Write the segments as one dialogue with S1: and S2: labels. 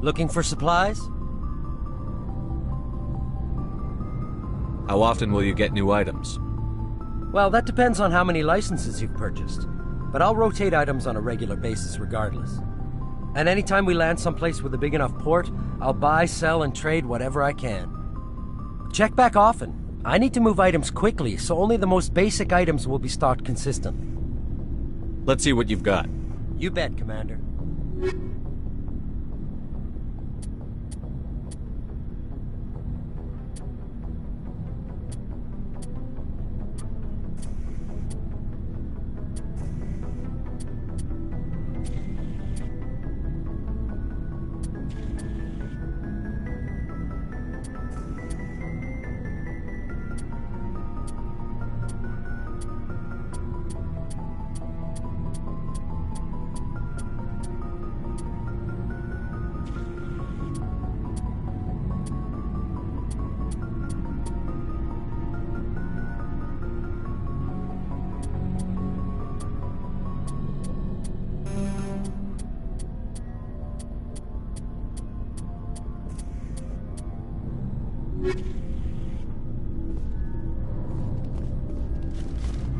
S1: Looking for supplies?
S2: How often will you get new items?
S1: Well, that depends on how many licenses you've purchased. But I'll rotate items on a regular basis regardless. And anytime we land someplace with a big enough port, I'll buy, sell, and trade whatever I can. Check back often. I need to move items quickly, so only the most basic items will be stocked consistently.
S2: Let's see what you've got.
S1: You bet, Commander.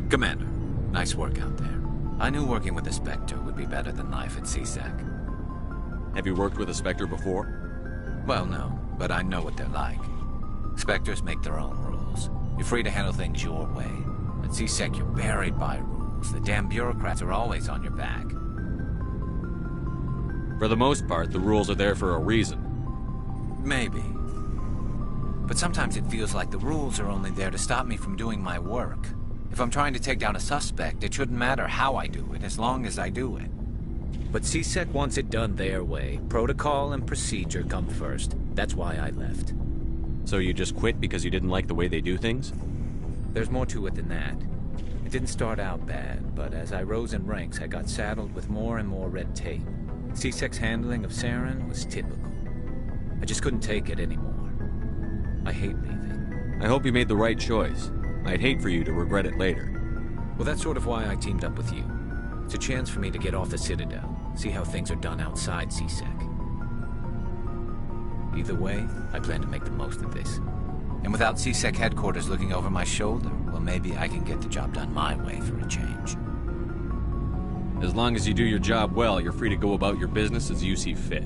S3: Commander, nice work out there. I knew working with the Spectre would be better than life at CSEC.
S2: Have you worked with a Spectre before?
S3: Well, no, but I know what they're like. Spectres make their own rules. You're free to handle things your way. At CSEC, you're buried by rules. The damn bureaucrats are always on your back.
S2: For the most part, the rules are there for a reason.
S3: Maybe. But sometimes it feels like the rules are only there to stop me from doing my work. If I'm trying to take down a suspect, it shouldn't matter how I do it, as long as I do it. But CSEC wants it done their way. Protocol and procedure come first. That's why I left.
S2: So you just quit because you didn't like the way they do things?
S3: There's more to it than that. It didn't start out bad, but as I rose in ranks, I got saddled with more and more red tape. CSEC's handling of Saren was typical. I just couldn't take it anymore. I hate leaving.
S2: I hope you made the right choice. I'd hate for you to regret it later.
S3: Well, that's sort of why I teamed up with you. It's a chance for me to get off the Citadel, see how things are done outside CSEC. Either way, I plan to make the most of this. And without CSEC headquarters looking over my shoulder, well, maybe I can get the job done my way for a change.
S2: As long as you do your job well, you're free to go about your business as you see fit.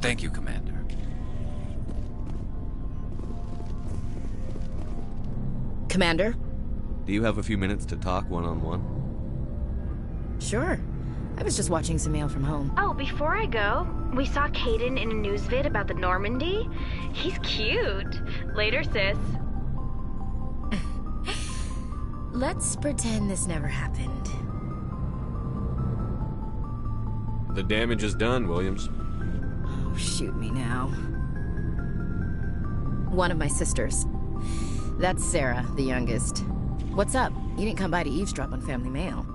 S3: Thank you, Commander.
S4: Commander?
S2: Do you have a few minutes to talk one-on-one?
S4: Sure. I was just watching some mail from home.
S5: Oh, before I go, we saw Caden in a news vid about the Normandy. He's cute. Later, sis.
S4: Let's pretend this never happened.
S2: The damage is done, Williams.
S4: Oh, shoot me now. One of my sisters. That's Sarah, the youngest. What's up? You didn't come by to eavesdrop on family mail.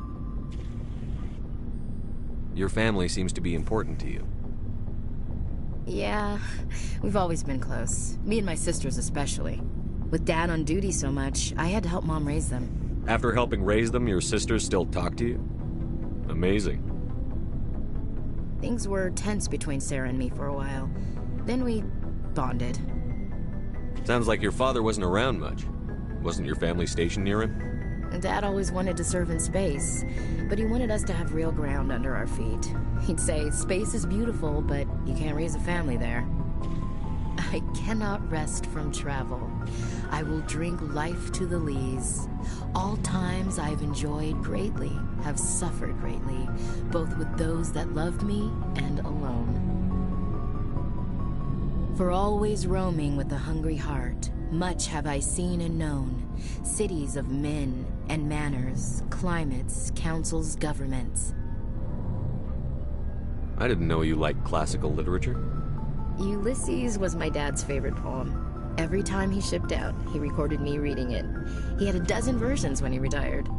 S2: Your family seems to be important to you.
S4: Yeah, we've always been close. Me and my sisters especially. With Dad on duty so much, I had to help Mom raise them.
S2: After helping raise them, your sisters still talk to you? Amazing.
S4: Things were tense between Sarah and me for a while. Then we bonded.
S2: Sounds like your father wasn't around much. Wasn't your family stationed near him?
S4: Dad always wanted to serve in space, but he wanted us to have real ground under our feet. He'd say, space is beautiful, but you can't raise a family there. I cannot rest from travel. I will drink life to the lees. All times I've enjoyed greatly, have suffered greatly, both with those that loved me and alone. For always roaming with a hungry heart, much have I seen and known, cities of men and manners, climates, councils, governments.
S2: I didn't know you liked classical literature.
S4: Ulysses was my dad's favorite poem. Every time he shipped out, he recorded me reading it. He had a dozen versions when he retired.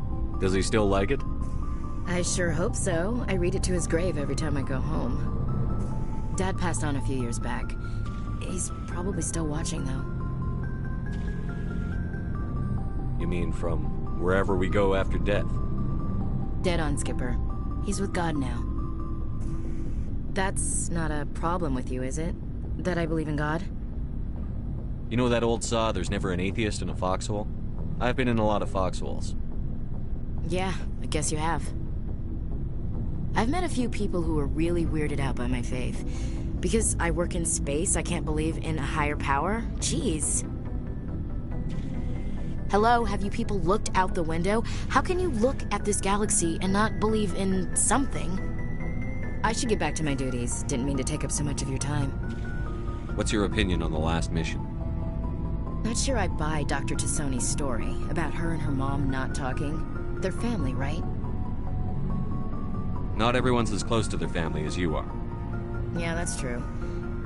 S2: Does he still like it?
S4: I sure hope so. I read it to his grave every time I go home. Dad passed on a few years back. He's probably still watching, though.
S2: You mean from wherever we go after death?
S4: Dead on, Skipper. He's with God now. That's not a problem with you, is it? That I believe in God?
S2: You know that old saw, there's never an atheist in a foxhole? I've been in a lot of foxholes.
S4: Yeah, I guess you have. I've met a few people who were really weirded out by my faith. Because I work in space, I can't believe in a higher power? Jeez. Hello, have you people looked out the window? How can you look at this galaxy and not believe in something? I should get back to my duties. Didn't mean to take up so much of your time.
S2: What's your opinion on the last mission?
S4: Not sure I buy Dr. Tassoni's story about her and her mom not talking. They're family, right?
S2: Not everyone's as close to their family as you are.
S4: Yeah, that's true.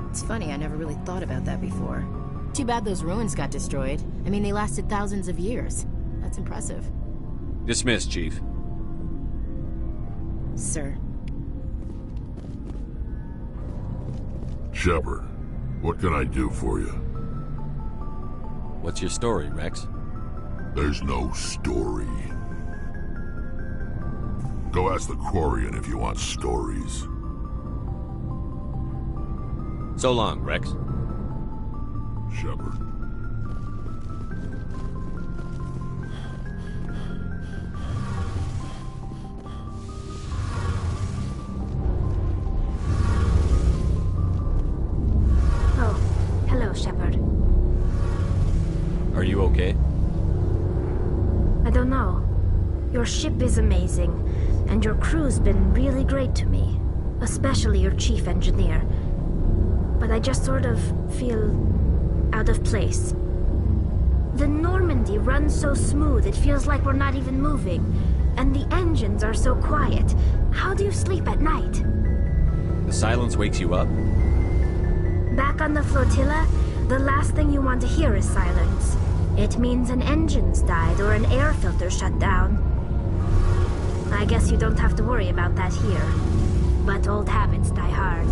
S4: It's funny, I never really thought about that before. Too bad those ruins got destroyed. I mean, they lasted thousands of years. That's impressive.
S2: Dismissed, Chief.
S4: Sir.
S6: Shepard, what can I do for you?
S2: What's your story, Rex?
S6: There's no story. Go ask the Quarian if you want stories.
S2: So long, Rex.
S6: Shepard.
S5: Oh, hello, Shepard.
S2: Are you okay?
S5: I don't know. Your ship is amazing, and your crew's been really great to me. Especially your chief engineer. But I just sort of feel out of place. The Normandy runs so smooth it feels like we're not even moving. And the engines are so quiet. How do you sleep at night?
S2: The silence wakes you up?
S5: Back on the flotilla, the last thing you want to hear is silence. It means an engine's died or an air filter shut down. I guess you don't have to worry about that here. But old habits die hard.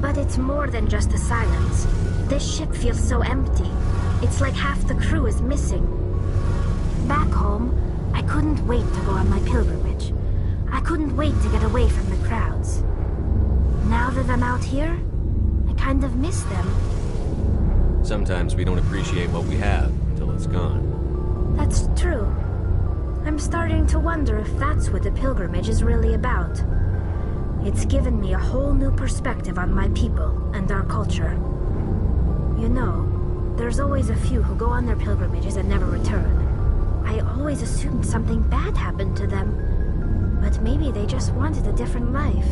S5: But it's more than just the silence. This ship feels so empty. It's like half the crew is missing. Back home, I couldn't wait to go on my pilgrimage. I couldn't wait to get away from the crowds. Now that I'm out here, I kind of miss them.
S2: Sometimes we don't appreciate what we have until it's gone.
S5: That's true. I'm starting to wonder if that's what the pilgrimage is really about. It's given me a whole new perspective on my people and our culture. You know, there's always a few who go on their pilgrimages and never return. I always assumed something bad happened to them. But maybe they just wanted a different life.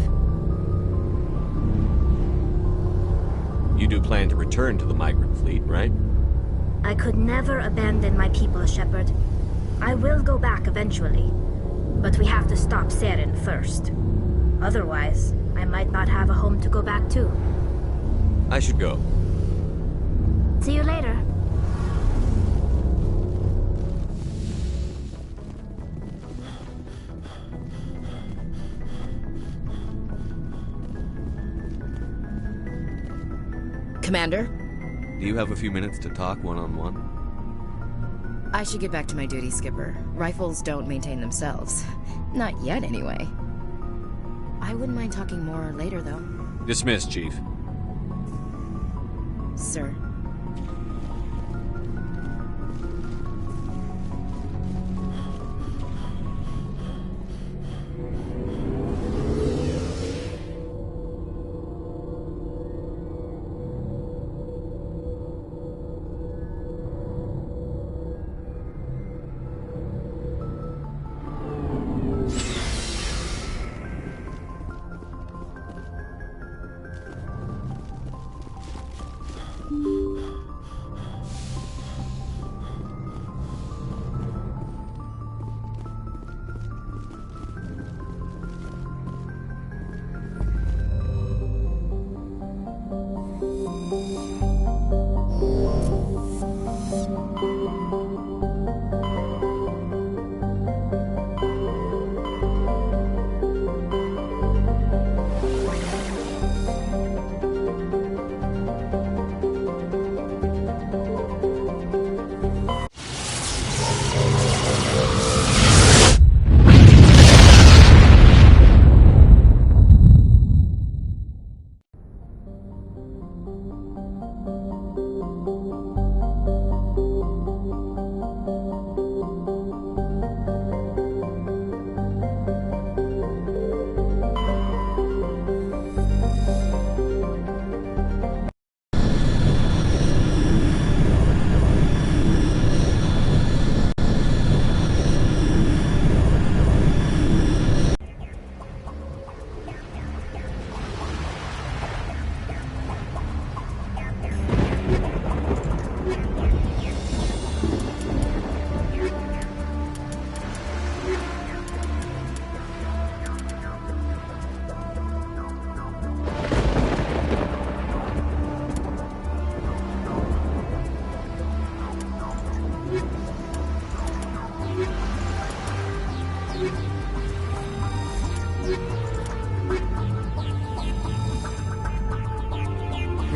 S2: You do plan to return to the migrant fleet, right?
S5: I could never abandon my people, Shepard. I will go back eventually. But we have to stop Saren first. Otherwise, I might not have a home to go back to.
S2: I should go.
S5: See you later.
S4: Commander?
S2: Do you have a few minutes to talk one-on-one?
S4: I should get back to my duty, Skipper. Rifles don't maintain themselves. Not yet, anyway. I wouldn't mind talking more later, though.
S2: Dismissed, Chief.
S4: Sir.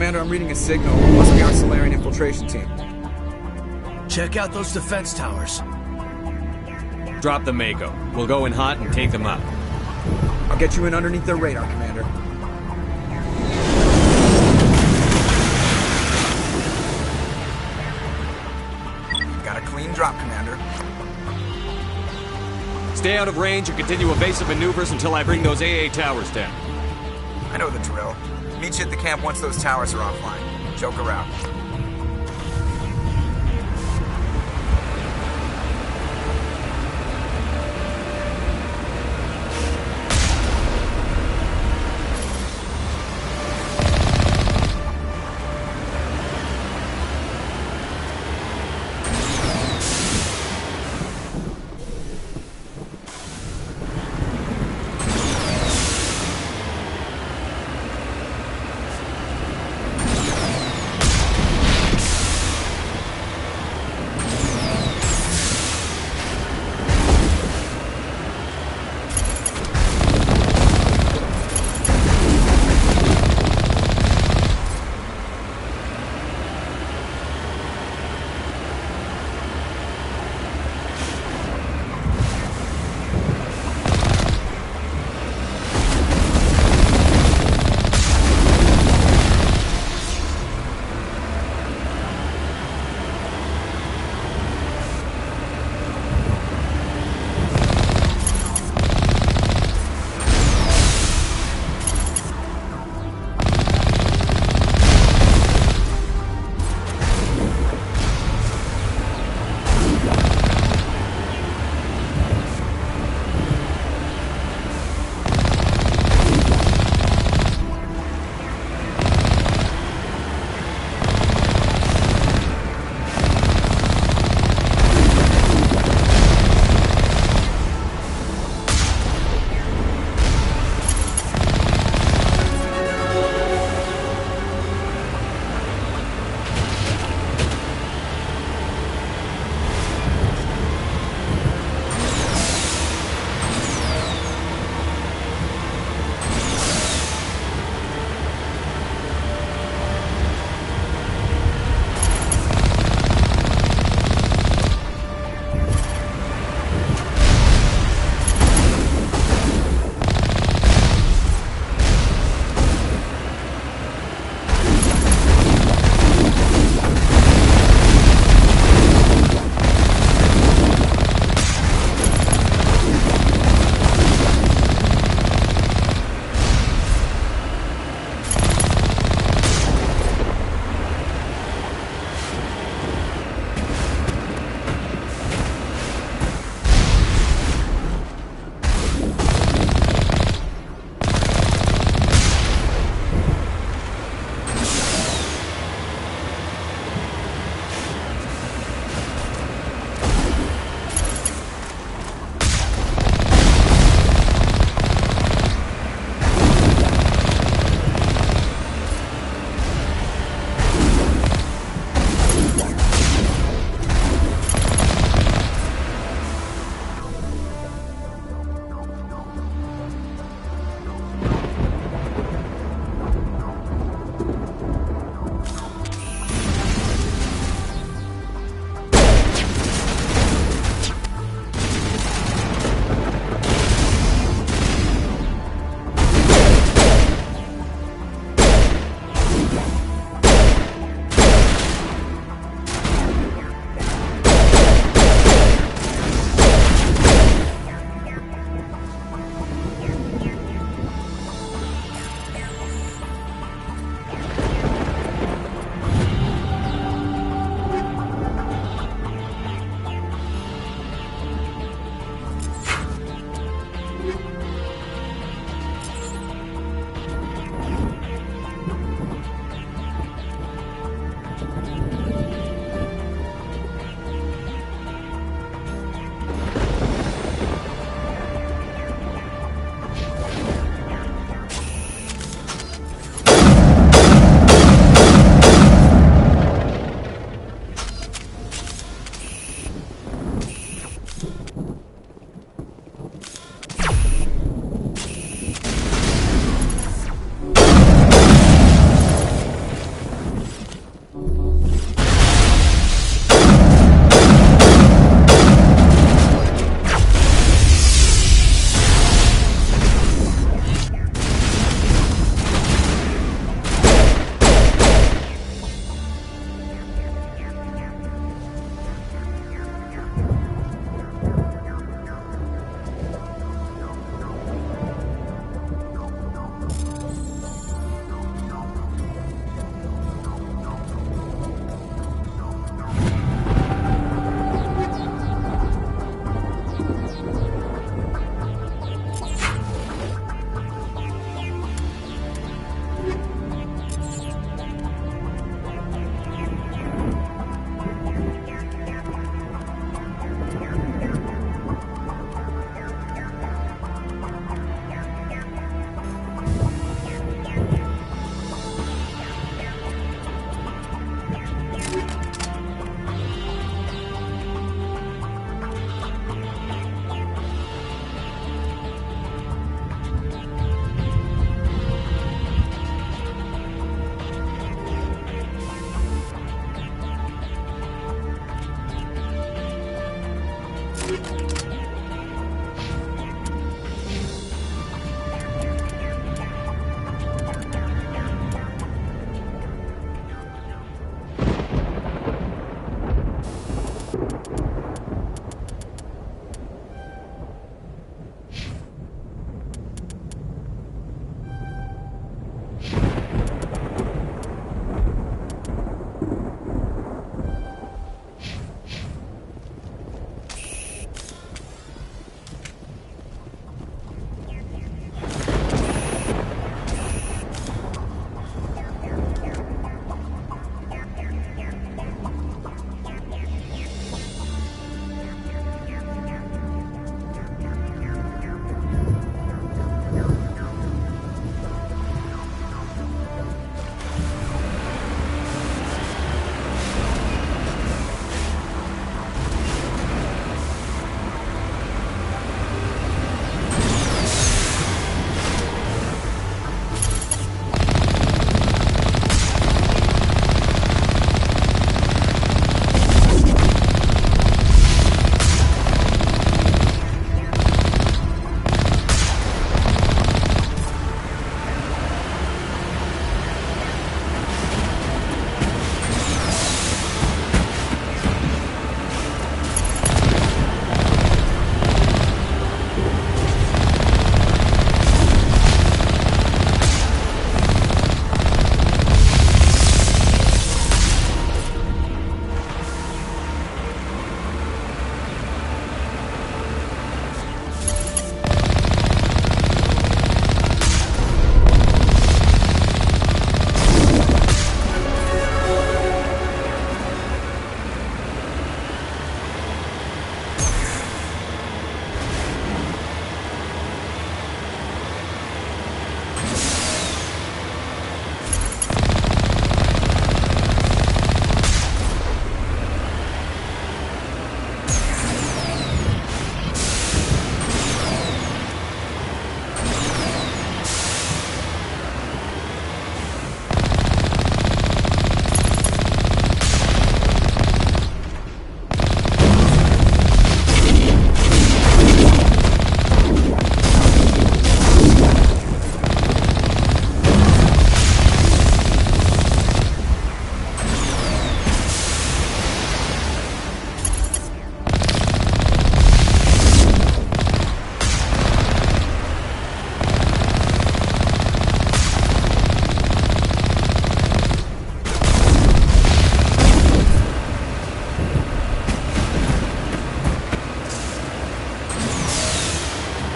S7: Commander, I'm reading a signal. Must be our Solarian infiltration team.
S8: Check out those defense towers.
S2: Drop the Mako. We'll go in hot and take them out.
S7: I'll get you in underneath their radar, Commander. Got a clean drop, Commander.
S2: Stay out of range and continue evasive maneuvers until I bring those AA towers down.
S7: I know the drill. Meet you at the camp once those towers are offline. Joke around.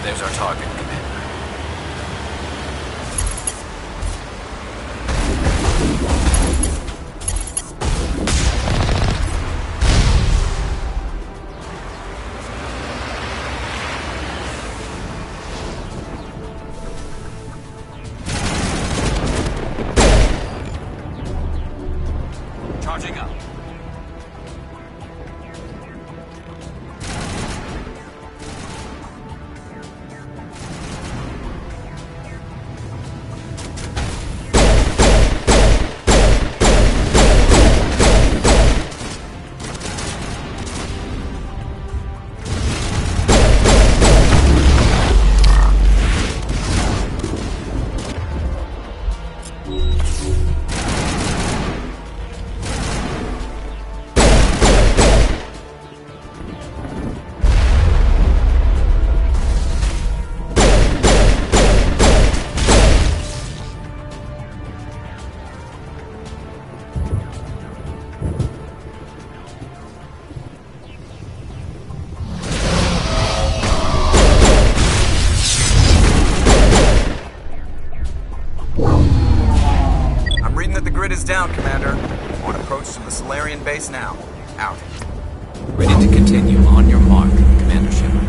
S7: There's our target, Commander. Charging up. Down, Commander. On approach to the Solarian base now. Out.
S3: Ready to continue. On your mark, Commander Shepard.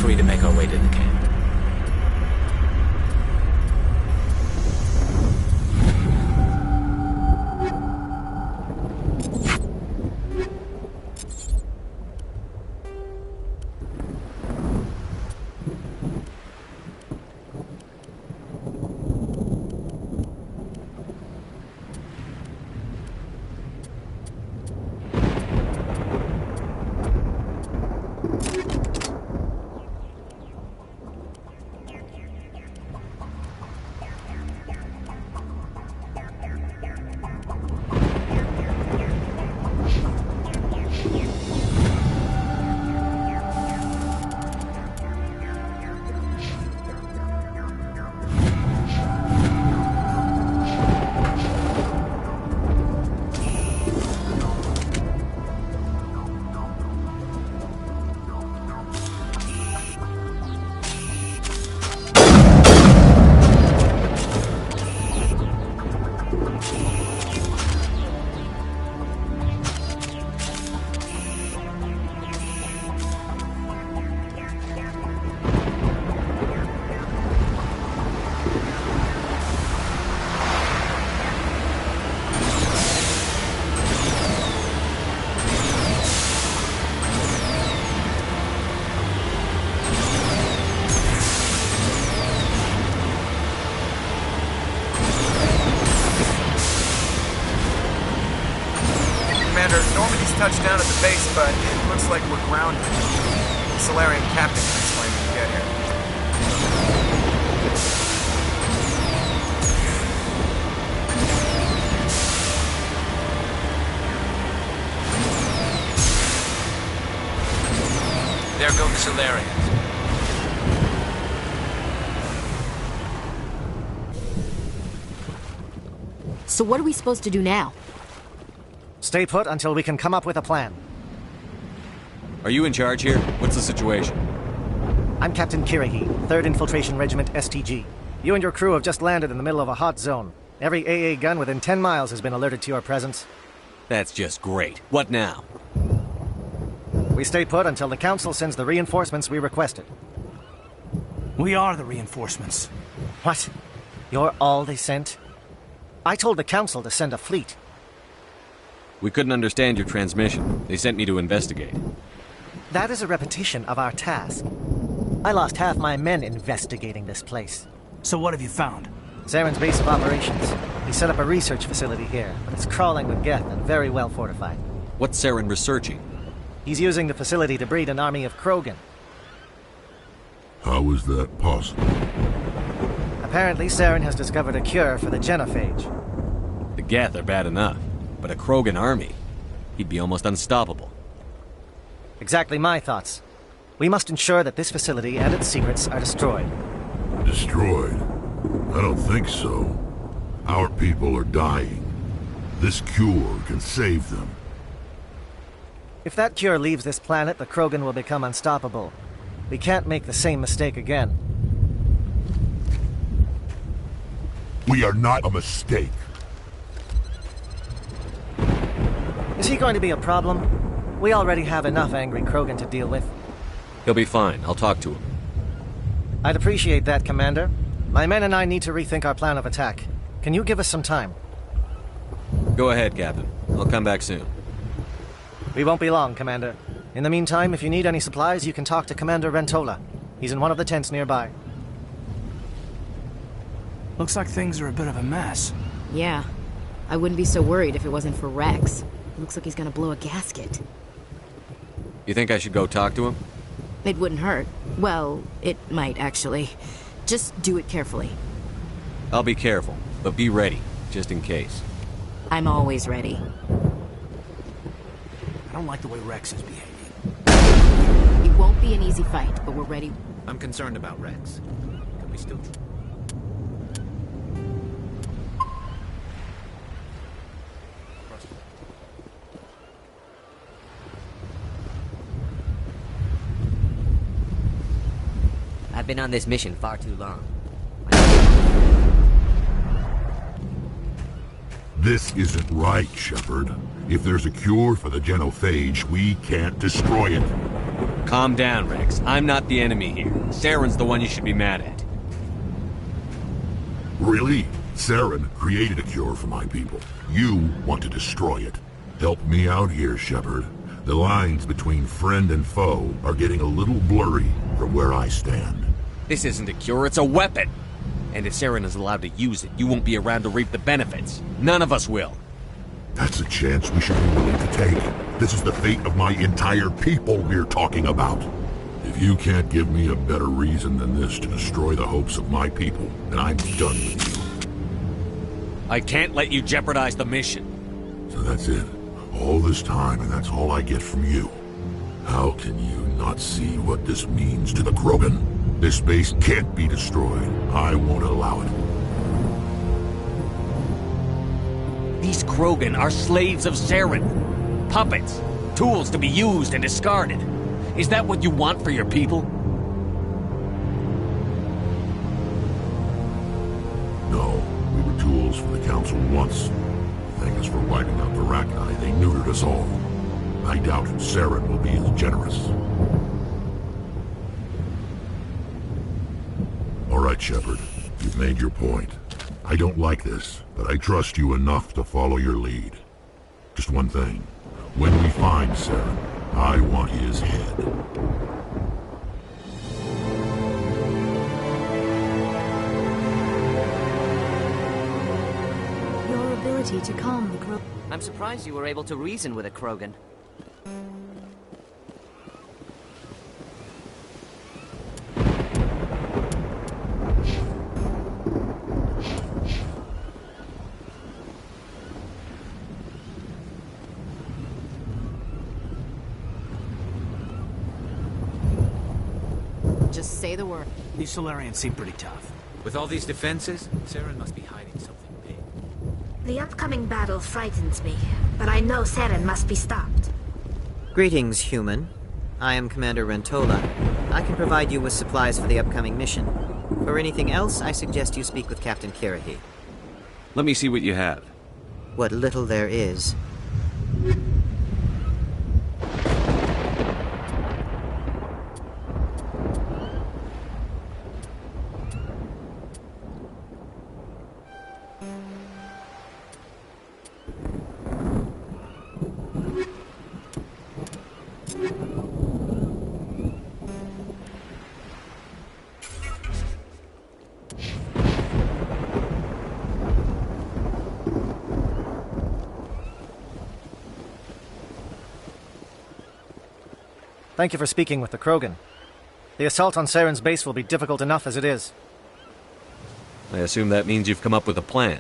S3: free to make our way to the camp.
S7: Touched down at the base, but it looks like we're grounded. The Salarian captain can explain when we get here.
S3: There go the Salarians.
S4: So what are we supposed to do now?
S9: Stay put until we can come up with a plan.
S2: Are you in charge here? What's the situation?
S9: I'm Captain Kirigi, 3rd Infiltration Regiment STG. You and your crew have just landed in the middle of a hot zone. Every AA gun within 10 miles has been alerted to your presence.
S2: That's just great. What now?
S9: We stay put until the Council sends the reinforcements we requested.
S8: We are the reinforcements.
S9: What? You're all they sent? I told the Council to send a fleet.
S2: We couldn't understand your transmission. They sent me to investigate.
S9: That is a repetition of our task. I lost half my men investigating this place.
S8: So what have you found?
S9: Saren's base of operations. He set up a research facility here, but it's crawling with Geth and very well fortified.
S2: What's Saren researching?
S9: He's using the facility to breed an army of Krogan.
S6: How is that possible?
S9: Apparently, Saren has discovered a cure for the genophage.
S2: The Geth are bad enough, but a Krogan army? He'd be almost unstoppable.
S9: Exactly my thoughts. We must ensure that this facility and its secrets are destroyed.
S6: Destroyed? I don't think so. Our people are dying. This cure can save them.
S9: If that cure leaves this planet, the Krogan will become unstoppable. We can't make the same mistake again.
S6: We are not a mistake.
S9: Is he going to be a problem? We already have enough angry Krogan to deal with.
S2: He'll be fine. I'll talk to him.
S9: I'd appreciate that, Commander. My men and I need to rethink our plan of attack. Can you give us some time?
S2: Go ahead, Captain. I'll come back soon.
S9: We won't be long, Commander. In the meantime, if you need any supplies, you can talk to Commander Rentola. He's in one of the tents nearby.
S8: Looks like things are a bit of a mess.
S4: Yeah. I wouldn't be so worried if it wasn't for Rex. Looks like he's gonna blow a gasket.
S2: You think I should go talk to him?
S4: It wouldn't hurt. Well, it might, actually. Just do it carefully.
S2: I'll be careful, but be ready, just in case.
S4: I'm always ready.
S8: I don't like the way Rex is behaving.
S4: It won't be an easy fight, but we're ready.
S3: I'm concerned about Rex. Can we still...
S10: I've been on this mission far too long.
S6: This isn't right, Shepard. If there's a cure for the genophage, we can't destroy it.
S2: Calm down, Rex. I'm not the enemy here. Saren's the one you should be mad at.
S6: Really? Saren created a cure for my people. You want to destroy it. Help me out here, Shepard. The lines between friend and foe are getting a little blurry from where I stand.
S2: This isn't a cure, it's a weapon! And if Saren is allowed to use it, you won't be around to reap the benefits. None of us will.
S6: That's a chance we should be willing to take. This is the fate of my entire people we're talking about. If you can't give me a better reason than this to destroy the hopes of my people, then I'm done with you.
S2: I can't let you jeopardize the mission.
S6: So that's it. All this time, and that's all I get from you. How can you not see what this means to the Krogan? This base can't be destroyed. I won't allow it.
S2: These Krogan are slaves of Saren. Puppets. Tools to be used and discarded. Is that what you want for your people?
S6: No, we were tools for the Council once. Thank us for wiping out Arachni. They neutered us all. I doubt Saren will be as generous. All right, Shepard. You've made your point. I don't like this, but I trust you enough to follow your lead. Just one thing. When we find Saren, I want his head.
S11: Your ability to calm the Krogan.
S10: I'm surprised you were able to reason with a Krogan.
S4: Just say the word.
S8: These Solarians seem pretty tough.
S3: With all these defenses, Saren must be hiding something big.
S5: The upcoming battle frightens me, but I know Saren must be stopped.
S12: Greetings, human. I am Commander Rentola. I can provide you with supplies for the upcoming mission. For anything else, I suggest you speak with Captain Kirrahe.
S2: Let me see what you have.
S12: What little there is.
S9: Thank you for speaking with the Krogan. The assault on Saren's base will be difficult enough as it is.
S2: I assume that means you've come up with a plan.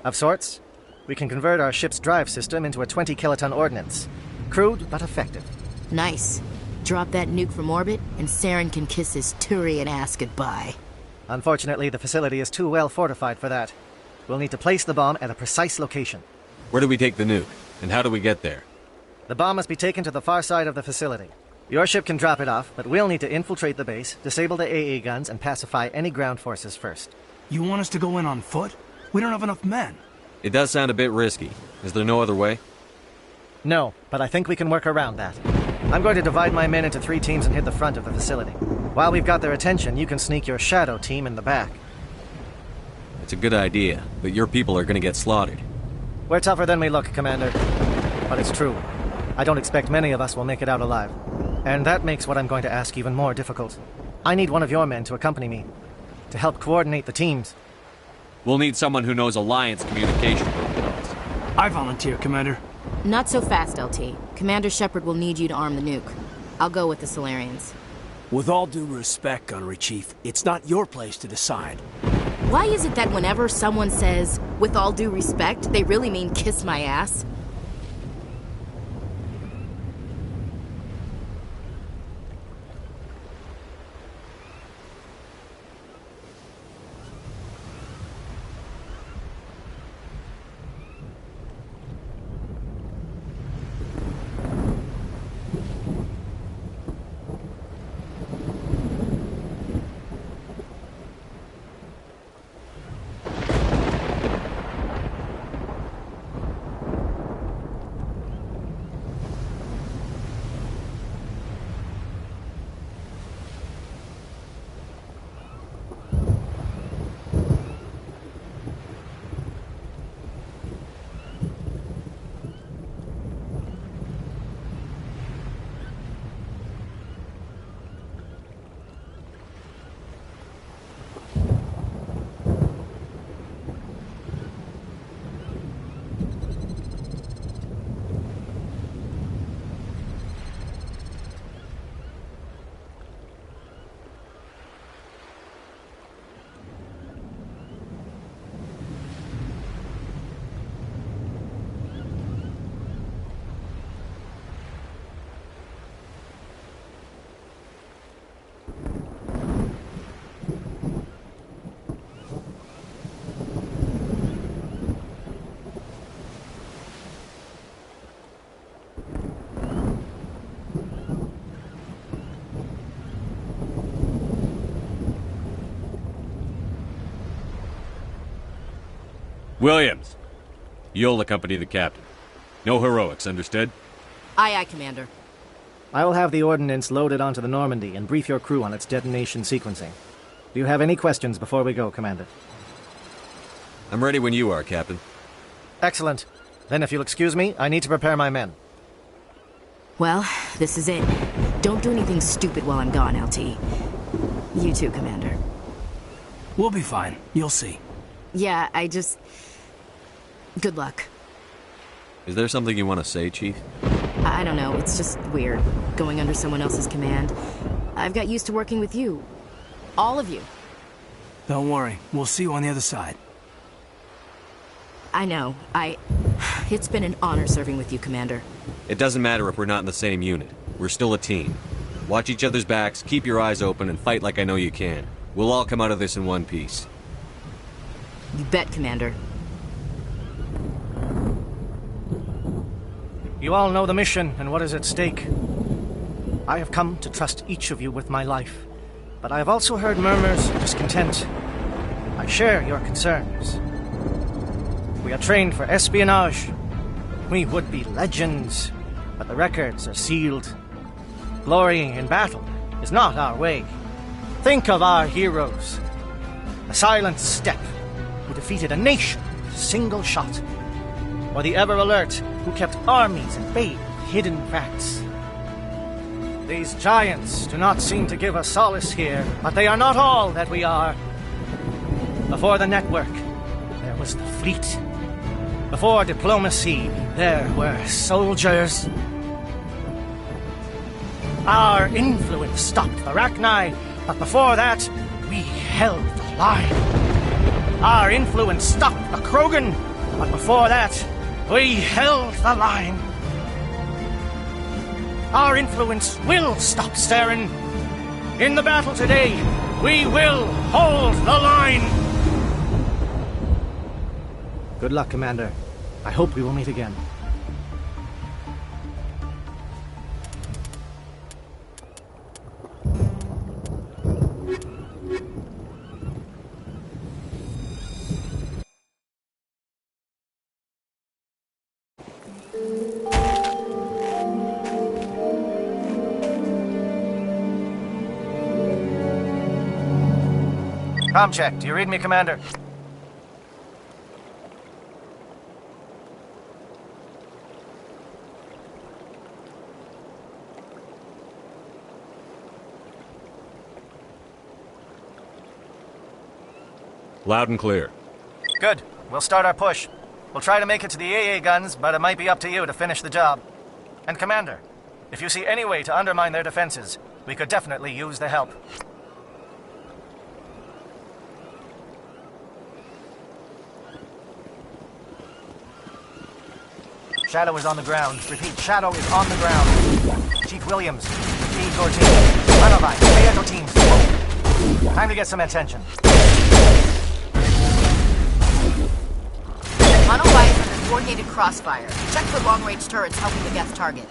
S9: Of sorts. We can convert our ship's drive system into a 20-kiloton ordnance. Crude, but effective.
S4: Nice. Drop that nuke from orbit, and Saren can kiss his Turian ass goodbye.
S9: Unfortunately, the facility is too well fortified for that. We'll need to place the bomb at a precise location.
S2: Where do we take the nuke? And how do we get there?
S9: The bomb must be taken to the far side of the facility. Your ship can drop it off, but we'll need to infiltrate the base, disable the AA guns, and pacify any ground forces first.
S8: You want us to go in on foot? We don't have enough men.
S2: It does sound a bit risky. Is there no other way?
S9: No, but I think we can work around that. I'm going to divide my men into 3 teams and hit the front of the facility. While we've got their attention, you can sneak your shadow team in the back.
S2: It's a good idea, but your people are gonna get slaughtered.
S9: We're tougher than we look, Commander. But it's true. I don't expect many of us will make it out alive. And that makes what I'm going to ask even more difficult. I need one of your men to accompany me, to help coordinate the teams.
S2: We'll need someone who knows Alliance communication protocols.
S8: I volunteer, Commander.
S4: Not so fast, LT. Commander Shepard will need you to arm the nuke. I'll go with the Solarians.
S8: With all due respect, Gunnery Chief, it's not your place to decide.
S4: Why is it that whenever someone says, with all due respect, they really mean kiss my ass?
S2: Williams, you'll accompany the captain. No heroics, understood?
S4: Aye, aye, Commander.
S9: I will have the ordnance loaded onto the Normandy and brief your crew on its detonation sequencing. Do you have any questions before we go, Commander?
S2: I'm ready when you are, Captain.
S9: Excellent. Then if you'll excuse me, I need to prepare my men.
S4: Well, this is it. Don't do anything stupid while I'm gone, LT. You too, Commander.
S8: We'll be fine. You'll see.
S4: Yeah, good luck.
S2: Is there something you want to say, Chief?
S4: I don't know, it's just weird, going under someone else's command. I've got used to working with you. All of you.
S8: Don't worry. We'll see you on the other side.
S4: I know. It's been an honor serving with you, Commander.
S2: It doesn't matter if we're not in the same unit. We're still a team. Watch each other's backs, keep your eyes open, and fight like I know you can. We'll all come out of this in one piece.
S4: You bet, Commander.
S9: You all know the mission and what is at stake. I have come to trust each of you with my life, but I have also heard murmurs of discontent. I share your concerns. We are trained for espionage. We would be legends, but the records are sealed. Glorying in battle is not our way. Think of our heroes. The Silent Steppe, who defeated a nation with a single shot. Or the Ever Alert, who kept armies at bay with hidden facts. These giants do not seem to give us solace here, but they are not all that we are. Before the network, there was the fleet. Before diplomacy, there were soldiers. Our influence stopped the Rachni, but before that, we held the line. Our influence stopped the Krogan, but before that, we held the line. Our influence will stop Saren. In the battle today, we will hold the line. Good luck, Commander. I hope we will meet again. Com check. Do you read me, Commander?
S2: Loud and clear.
S9: Good. We'll start our push. We'll try to make it to the AA guns, but it might be up to you to finish the job. And Commander, if you see any way to undermine their defenses, we could definitely use the help. Shadow is on the ground. Repeat, Shadow is on the ground. Chief Williams, lead your team. Manavai, stay at your teams. Time to get some attention.
S4: Manavai is under coordinated crossfire. Check for long-range turrets helping the Geth target.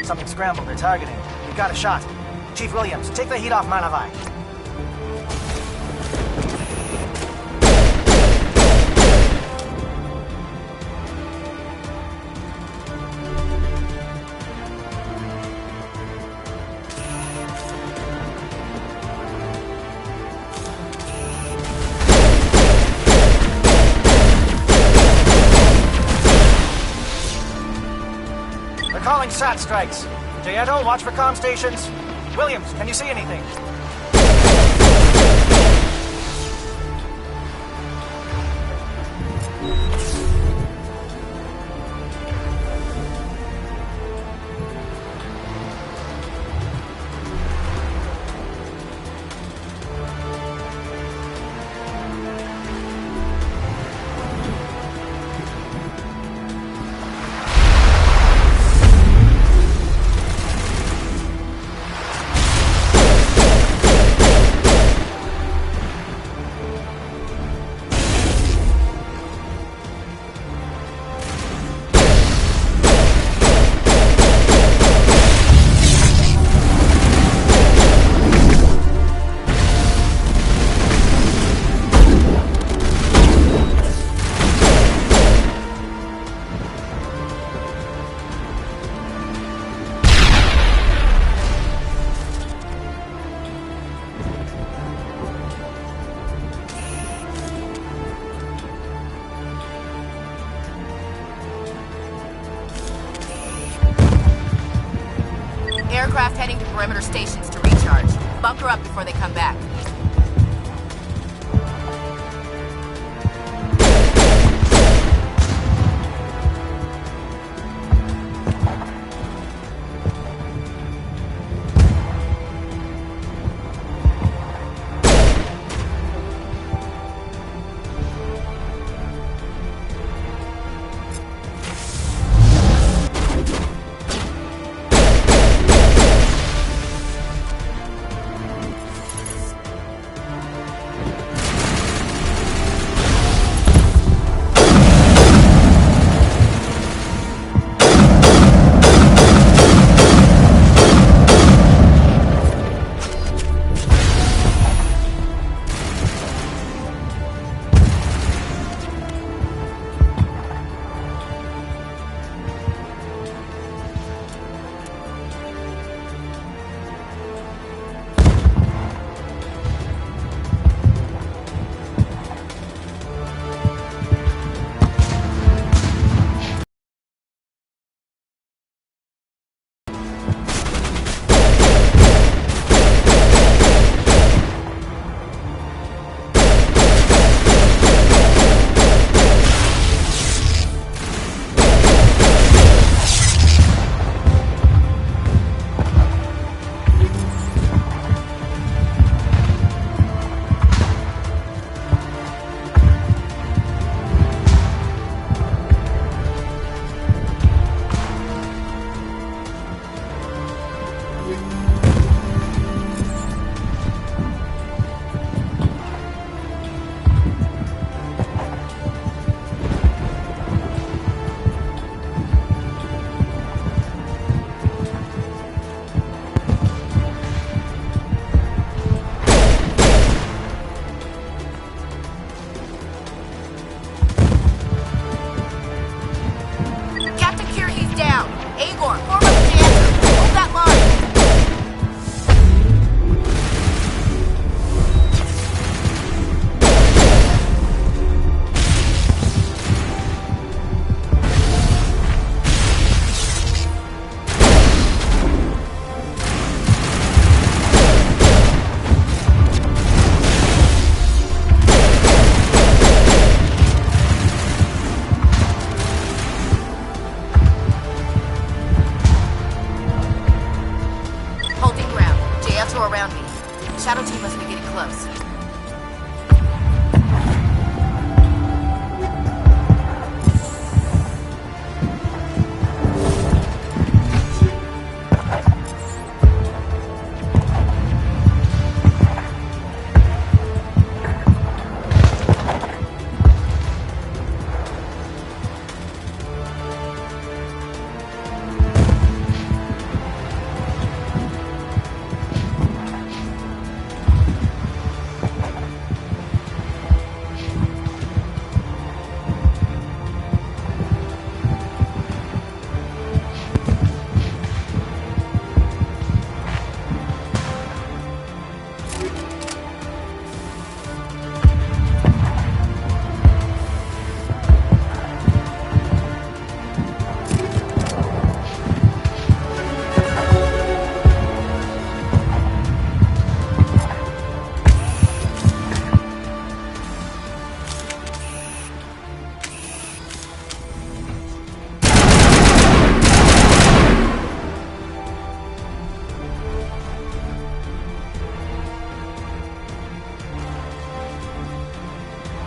S9: Something scrambled. They're targeting. We got a shot. Chief Williams, take the heat off Manavai. Calling SAT strikes. Jayeto, watch for comm stations. Williams, can you see anything?
S13: Aircraft heading to perimeter stations to recharge. Bunker up before they come back.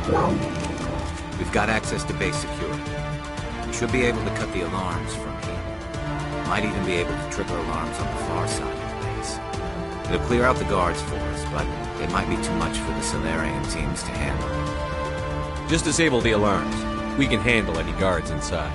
S3: We've got access to base security. We should be able to cut the alarms from here. Might even be able to trigger alarms on the far side of the base. It'll clear out the guards for us, but it might be too much for the Solarian teams to handle.
S2: Just disable the alarms. We can handle any guards inside.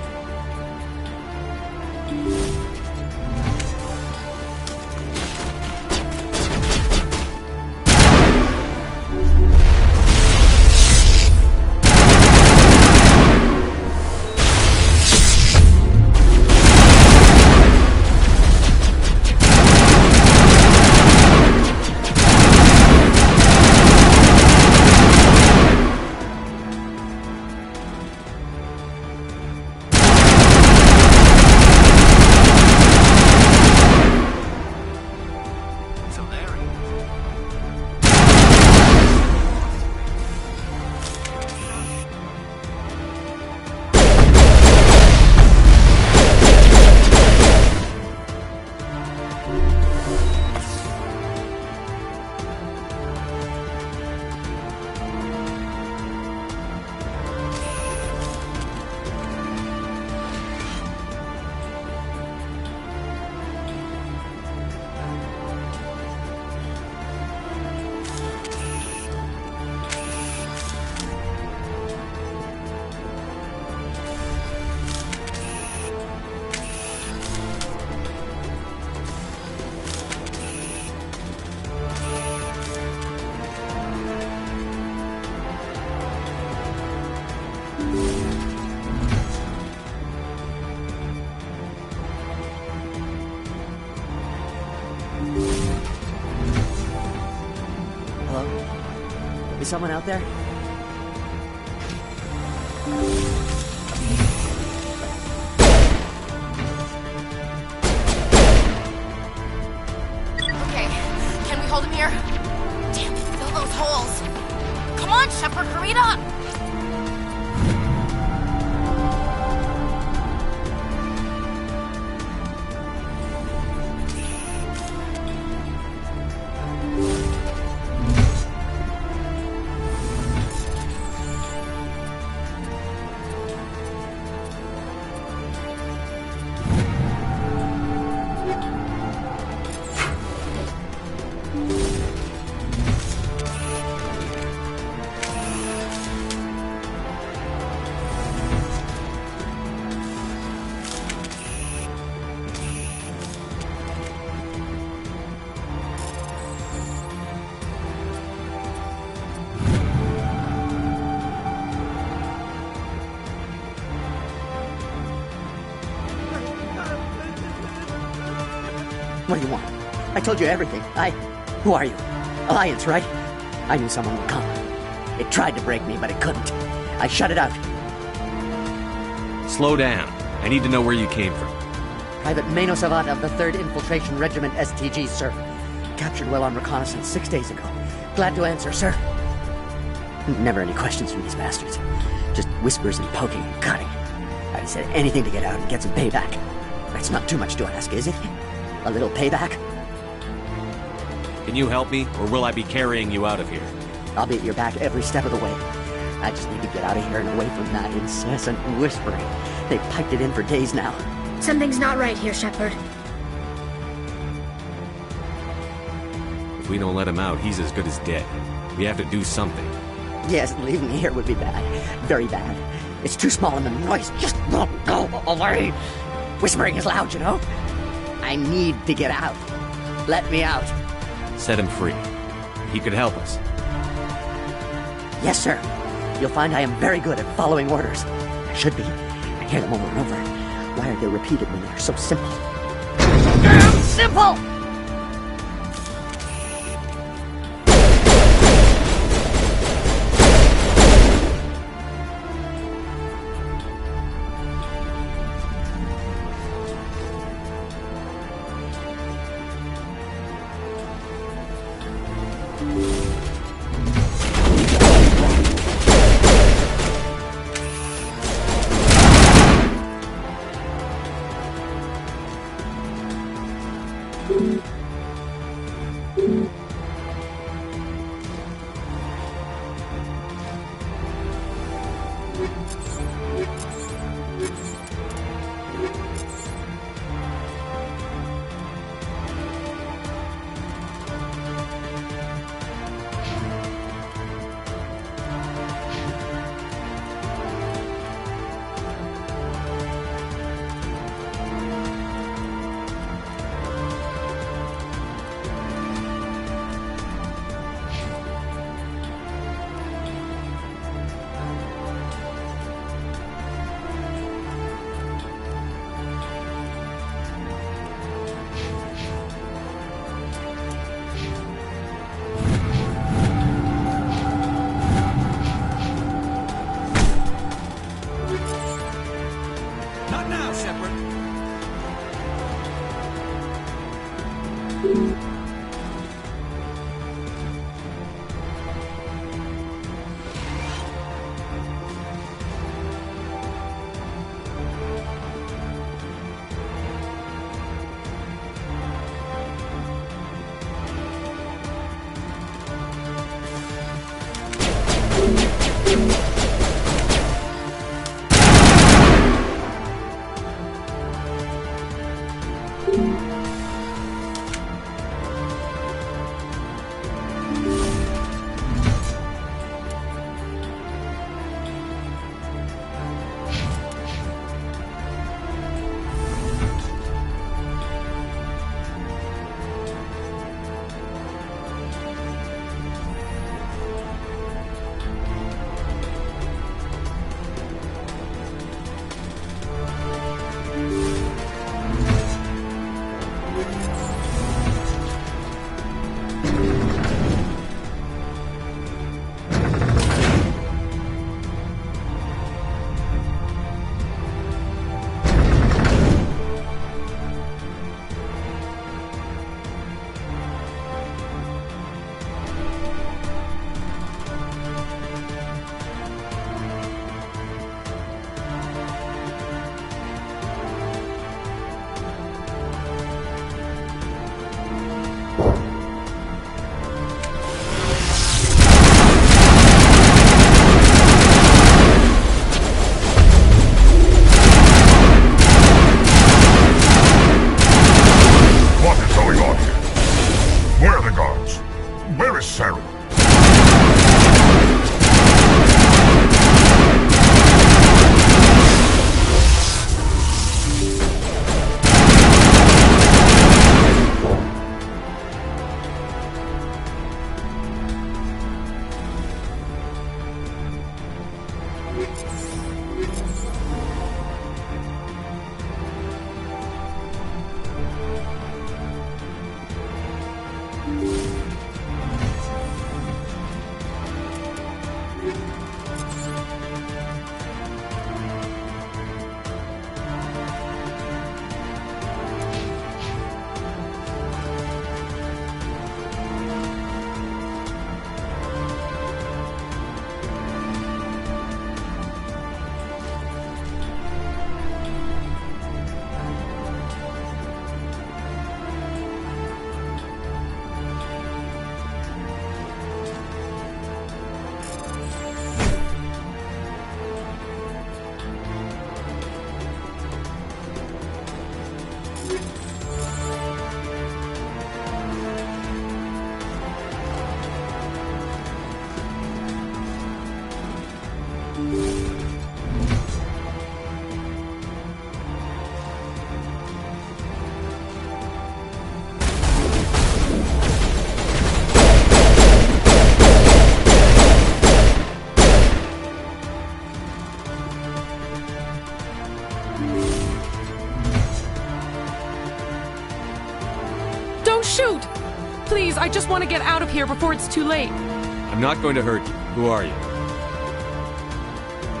S10: Is someone out there?
S13: Okay, can we hold him here? Damn, fill those holes. Come on, Shepard, hurry it up!
S14: What do you want? I told you everything. Who are you? Alliance, right? I knew someone would come. It tried to break me, but it couldn't. I shut it out.
S2: Slow down. I need to know where you came from.
S14: Private Mano Savat of the 3rd Infiltration Regiment STG, sir. Captured while on reconnaissance 6 days ago. Glad to answer, sir. Never any questions from these bastards. Just whispers and poking and cutting. I said anything to get out and get some payback. That's not too much to ask, is it? A little payback?
S2: Can you help me, or will I be carrying you out of here?
S14: I'll be at your back every step of the way. I just need to get out of here and away from that incessant whispering. They've piped it in for days now.
S5: Something's not right here, Shepard.
S2: If we don't let him out, he's as good as dead. We have to do something.
S14: Yes, leaving me here would be bad. Very bad. It's too small and the noise just won't go away. Whispering is loud, you know? I need to get out. Let me out.
S2: Set him free. He could help us.
S14: Yes, sir. You'll find I am very good at following orders. I should be. I hear them over and over. Why are they repeated when they're so simple? Damn simple!
S2: Not now, Shepard.
S15: Shoot! Please, I just want to get out of here before it's too late.
S16: I'm not going to hurt you. Who are you?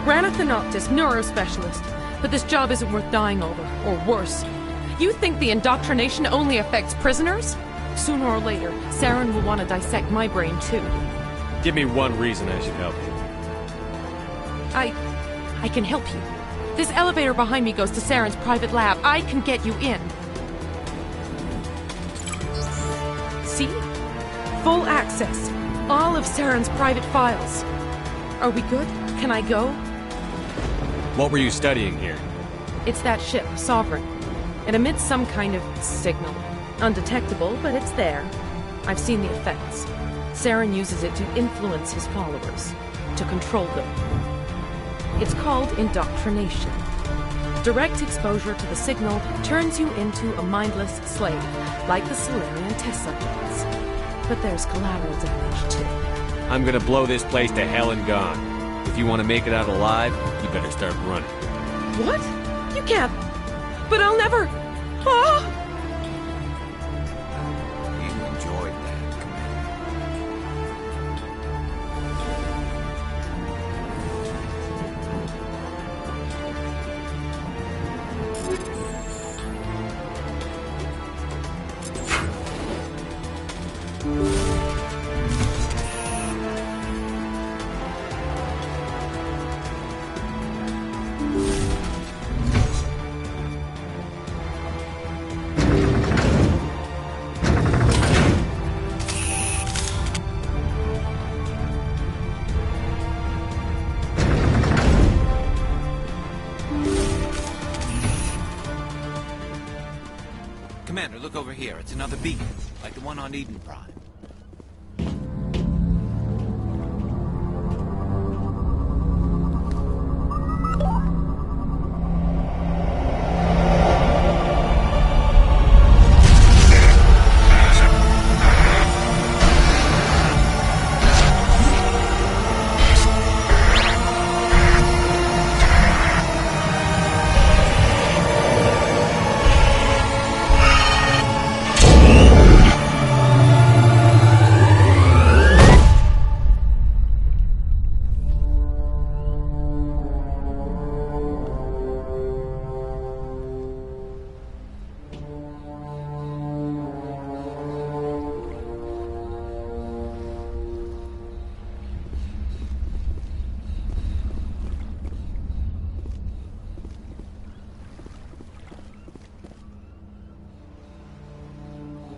S15: Ranatha Noctis, neurospecialist. But this job isn't worth dying over, or worse. You think the indoctrination only affects prisoners? Sooner or later, Saren will want to dissect my brain too.
S16: Give me one reason I should help you.
S15: I can help you. This elevator behind me goes to Saren's private lab. I can get you in. See? Full access. All of Saren's private files. Are we good? Can I go?
S16: What were you studying here?
S15: It's that ship, Sovereign. It emits some kind of signal. Undetectable, but it's there. I've seen the effects. Saren uses it to influence his followers, to control them. It's called indoctrination. Direct exposure to the signal turns you into a mindless slave, like the Solarian test subjects. But there's collateral damage, too.
S16: I'm gonna blow this place to hell and gone. If you want to make it out alive, you better start running.
S15: What? You can't. But I'll never. Ah!
S3: You enjoyed that, Commander. Commander, look over here. It's another beacon, like the one on Eden Prime.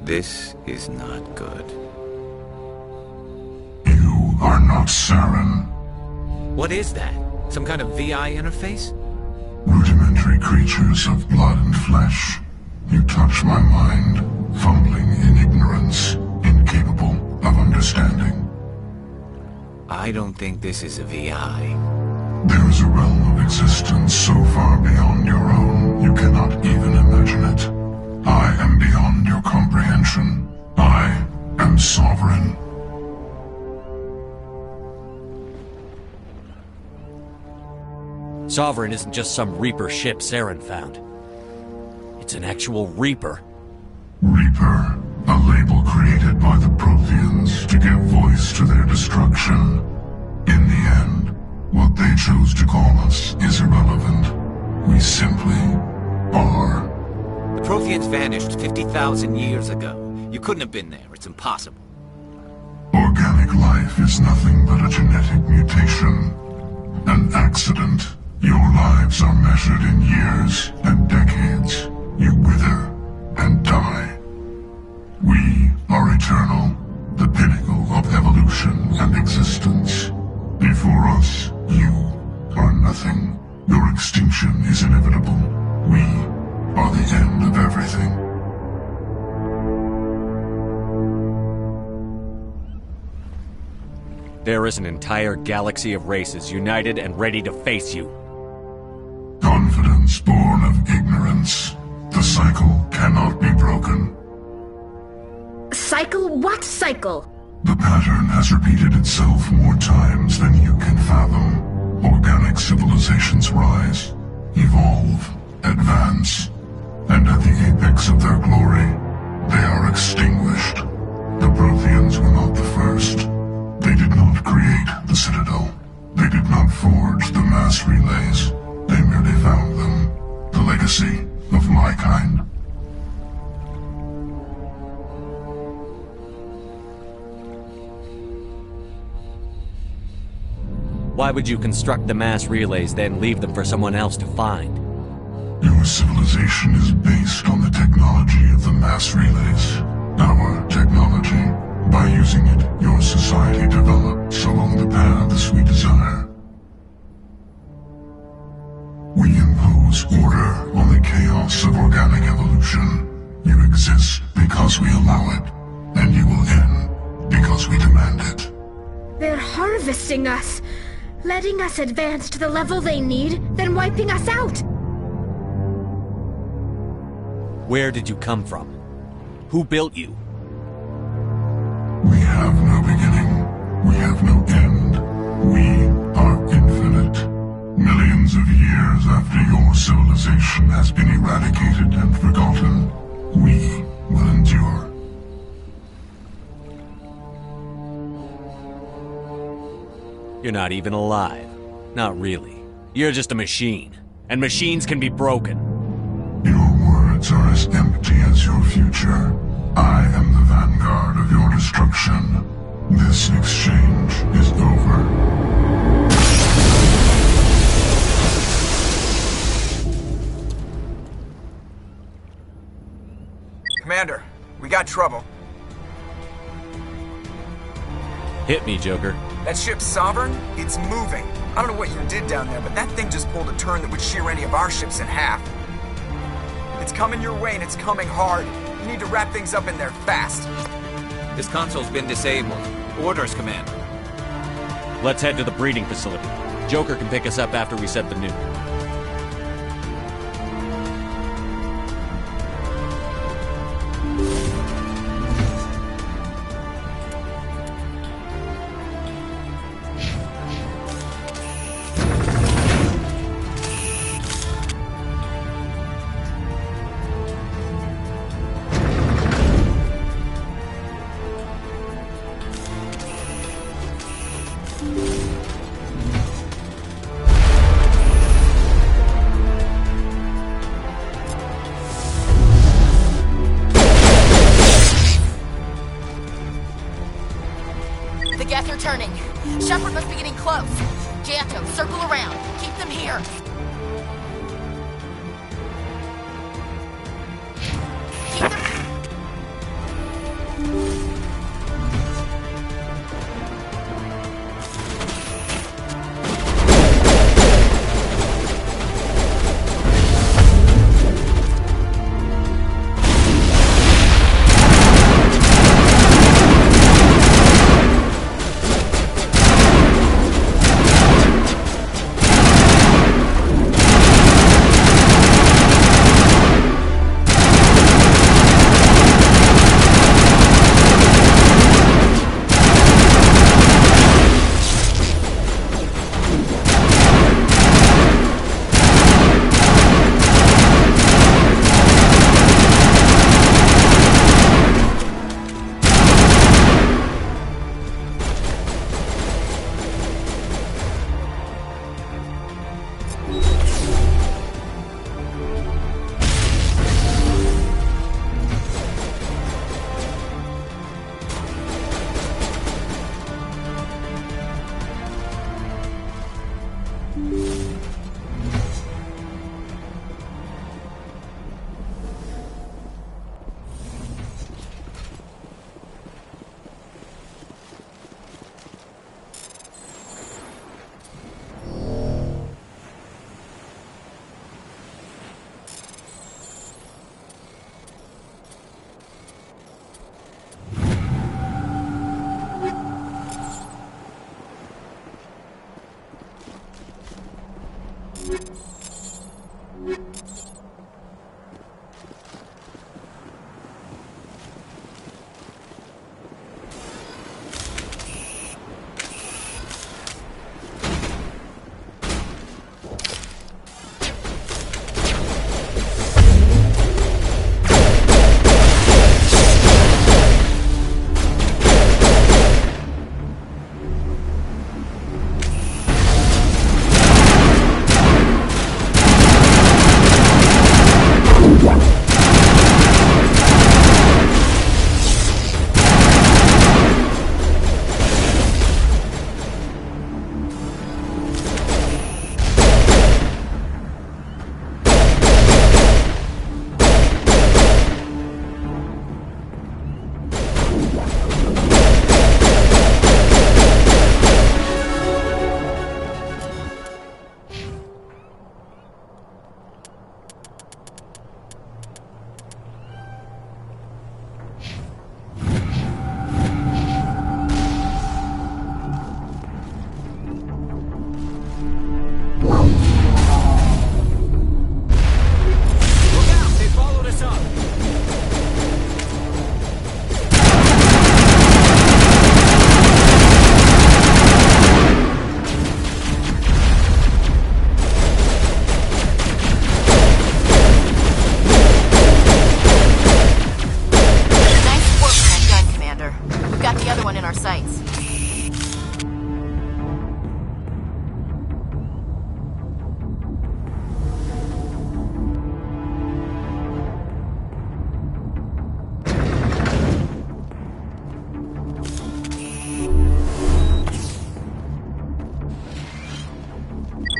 S3: This is not good.
S6: You are not Saren.
S3: What is that? Some kind of VI interface?
S6: Rudimentary creatures of blood and flesh. You touch my mind, fumbling in ignorance, incapable of understanding.
S3: I don't think this is a VI.
S6: There is a realm of existence so far beyond your own, you cannot even imagine it. I am beyond your comprehension. I am sovereign.
S2: Sovereign isn't just some Reaper ship Saren found. It's an actual Reaper.
S6: Reaper, a label created by the Protheans to give voice to their destruction. In the end, what they chose to call us is irrelevant. We simply are.
S3: The Protheans vanished 50,000 years ago. You couldn't have been there. It's impossible.
S6: Organic life is nothing but a genetic mutation. An accident. Your lives are measured in years and decades. You wither and die. We are eternal, the pinnacle of evolution and existence. Before us, you are nothing. Your extinction is inevitable. We are the end of everything.
S2: There is an entire galaxy of races united and ready to face you.
S6: Confidence born of ignorance. The cycle cannot be broken.
S5: Cycle? What cycle?
S6: The pattern has repeated itself more times than you can fathom. Organic civilizations rise, evolve, advance, and at the apex of their glory, they are extinguished. The Protheans were not the first. They did not create the Citadel. They did not forge the mass relays. They merely found them. The legacy of my kind.
S2: Why would you construct the mass relays, then leave them for someone else to find?
S6: Your civilization is based on the technology of the mass relays. Our technology. By using it, your society develops along the paths we desire. order on the chaos of organic evolution. You exist because we allow it, and you will end because we demand it.
S5: They're harvesting us, letting us advance to the level they need, then wiping us out.
S2: Where did you come from? Who built you?
S6: We have no beginning. We have no end. We are infinite. Millions of years after your civilization has been eradicated and forgotten, we will endure.
S2: You're not even alive. Not really. You're just a machine. And machines can be broken.
S6: Your words are as empty as your future. I am the vanguard of your destruction. This exchange is over.
S7: Commander, we got trouble.
S2: Hit me, Joker.
S7: That ship Sovereign? It's moving. I don't know what you did down there, but that thing just pulled a turn that would shear any of our ships in half. It's coming your way and it's coming hard. You need to wrap things up in there fast.
S3: This console's been disabled. Orders, Commander.
S2: Let's head to the breeding facility. Joker can pick us up after we set the nuke.
S13: Turning. Shepard must be getting close. Janto, circle around. Keep them here. Keep them...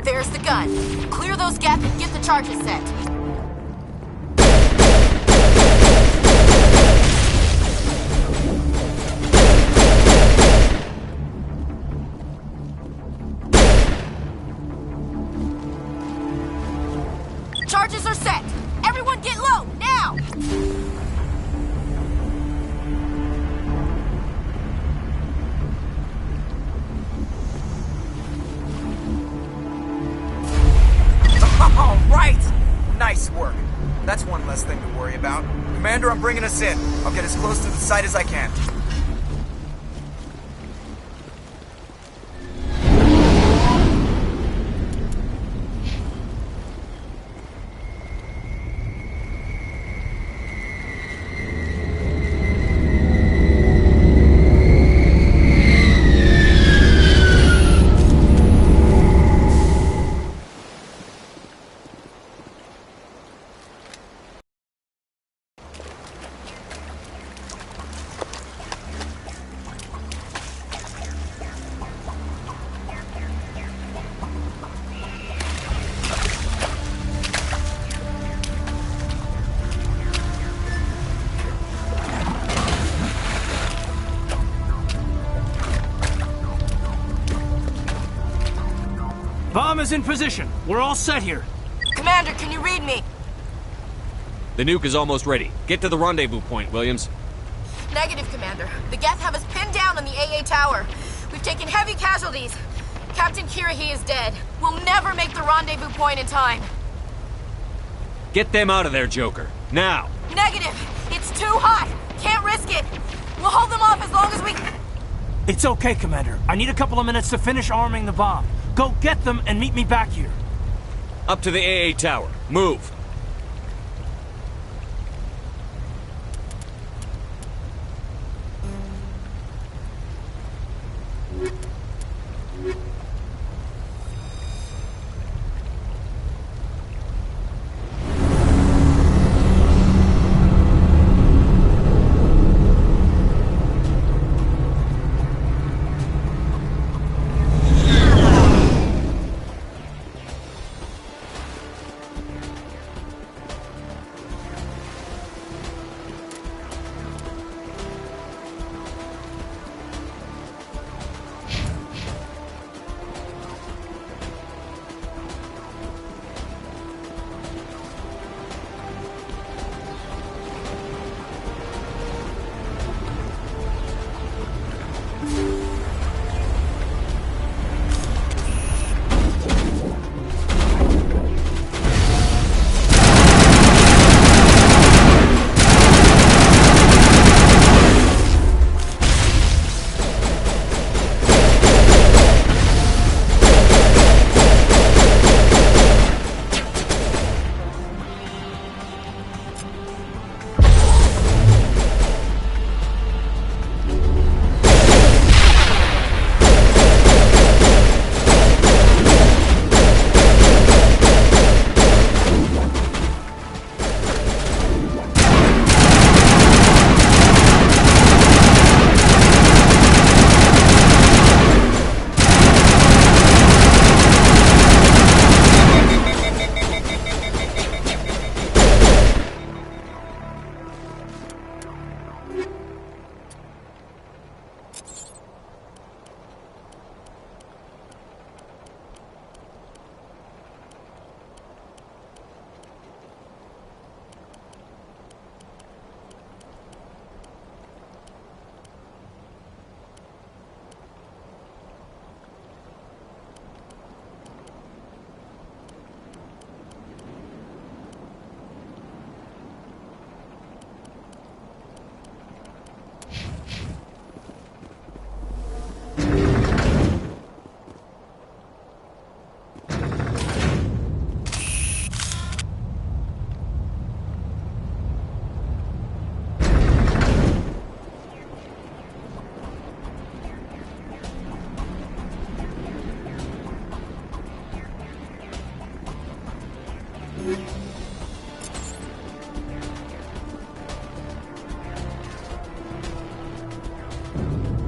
S13: There's the gun. Clear those gaps and get the charges set. Charges are set. Everyone get low, now!
S7: All right! Nice work. That's one less thing to worry about. Commander, I'm bringing us in. I'll get as close to the site as I can.
S8: Bomb is in position. We're all set here.
S13: Commander, can you read me?
S16: The nuke is almost ready. Get to the rendezvous point, Williams.
S13: Negative, Commander. The Geth have us pinned down on the AA tower. We've taken heavy casualties. Captain Kirrahe is dead. We'll never make the rendezvous point in time.
S16: Get them out of there, Joker. Now!
S13: Negative! It's too hot! Can't risk it! We'll hold them off as long as we...
S8: It's okay, Commander. I need a couple of minutes to finish arming the bomb. Go get them and meet me back here.
S16: Up to the AA tower. Move!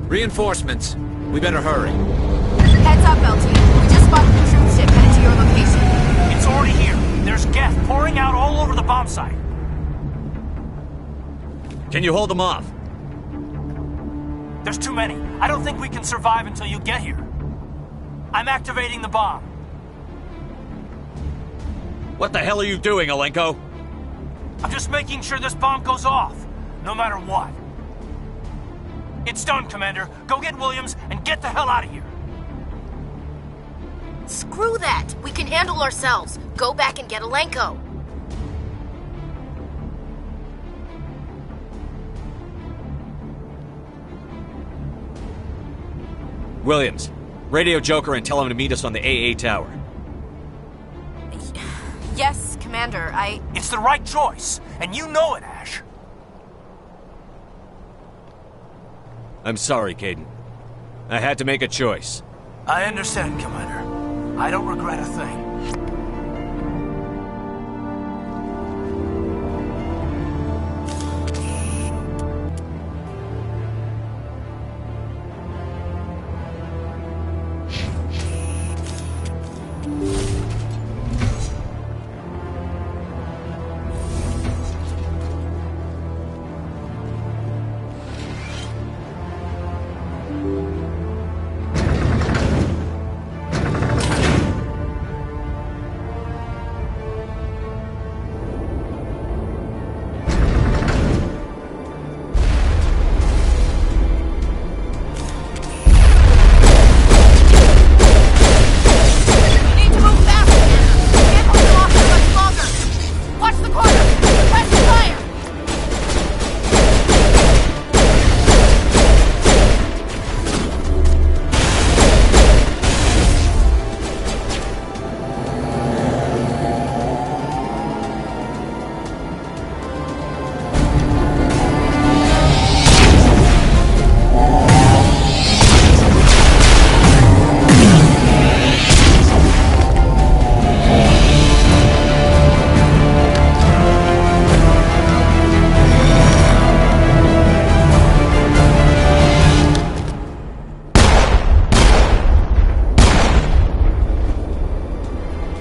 S3: Reinforcements. We better hurry.
S13: Heads up, LT. We just spotted the troop ship headed to your
S2: Can you hold them off?
S8: There's too many. I don't think we can survive until you get here. I'm activating the bomb.
S2: What the hell are you doing, Alenko?
S8: I'm just making sure this bomb goes off, no matter what. It's done, Commander. Go get Williams and get the hell out of here.
S13: Screw that! We can handle ourselves. Go back and get Alenko.
S2: Williams, radio Joker and tell him to meet us on the AA tower.
S13: Yes, Commander,
S8: It's the right choice, and you know it, Ash.
S2: I'm sorry, Kaidan. I had to make a choice.
S8: I understand, Commander. I don't regret a thing.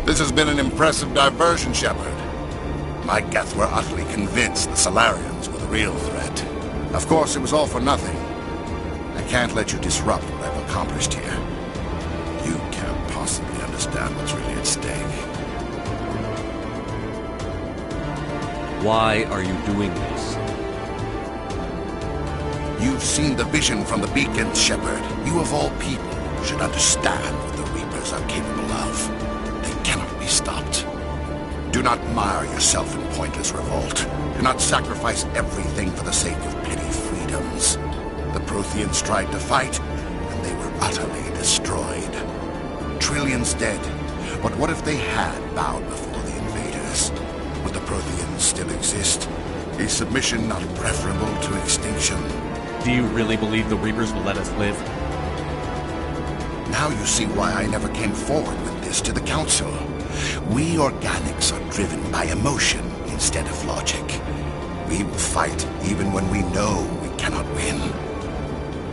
S17: This has been an impressive diversion, Shepard. My Geth were utterly convinced the Salarians were the real threat. Of course, it was all for nothing. I can't let you disrupt what I've accomplished here. You can't possibly understand what's really at stake.
S2: Why are you doing this?
S17: You've seen the vision from the beacons, Shepard. You of all people should understand what the Reapers are capable of. They cannot be stopped. Do not mire yourself in pointless revolt. Do not sacrifice everything for the sake of petty freedoms. The Protheans tried to fight, and they were utterly destroyed. Trillions dead. But what if they had bowed before the invaders? Would the Protheans still exist? Is submission not preferable to extinction?
S2: Do you really believe the Reapers will let us live?
S17: Now you see why I never came forward with this to the Council. We organics are driven by emotion instead of logic. We will fight even when we know we cannot win.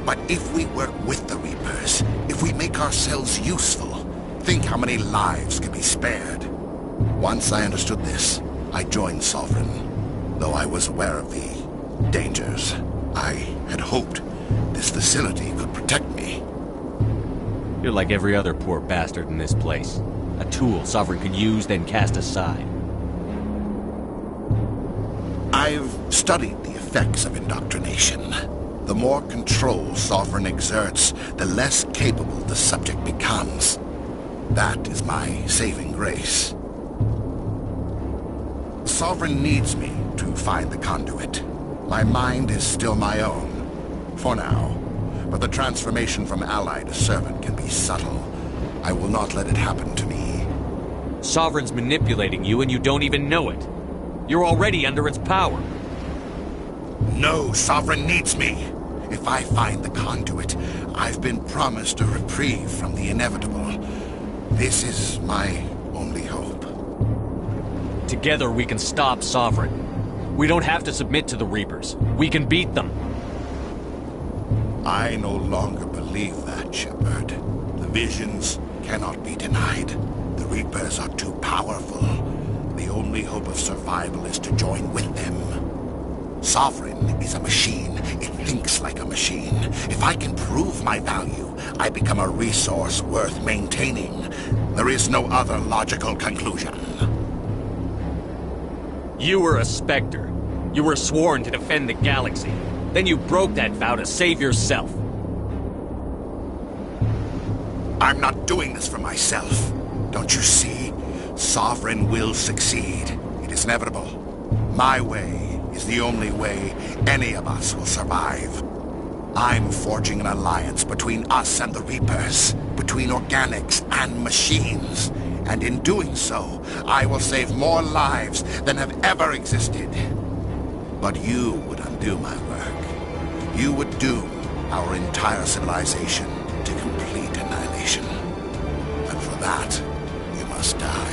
S17: But if we work with the Reapers, if we make ourselves useful, think how many lives can be spared. Once I understood this, I joined Sovereign, though I was aware of the dangers. I had hoped this facility could protect me.
S2: You're like every other poor bastard in this place. A tool Sovereign can use, then cast aside.
S17: I've studied the effects of indoctrination. The more control Sovereign exerts, the less capable the subject becomes. That is my saving grace. Sovereign needs me to find the conduit. My mind is still my own, for now. But the transformation from ally to servant can be subtle. I will not let it happen to me.
S2: Sovereign's manipulating you and you don't even know it. You're already under its power.
S17: No, Sovereign needs me. If I find the conduit, I've been promised a reprieve from the inevitable. This is my only hope.
S2: Together we can stop Sovereign. We don't have to submit to the Reapers. We can beat them.
S17: I no longer believe that, Shepard. The visions cannot be denied. The Reapers are too powerful. The only hope of survival is to join with them. Sovereign is a machine. It thinks like a machine. If I can prove my value, I become a resource worth maintaining. There is no other logical conclusion.
S2: You were a Spectre. You were sworn to defend the galaxy. Then you broke that vow to save yourself.
S17: I'm not doing this for myself. Don't you see? Sovereign will succeed. It is inevitable. My way is the only way any of us will survive. I'm forging an alliance between us and the Reapers, between organics and machines. And in doing so, I will save more lives than have ever existed. But you would undo my work. You would doom our entire civilization to complete annihilation. And for that, you must die.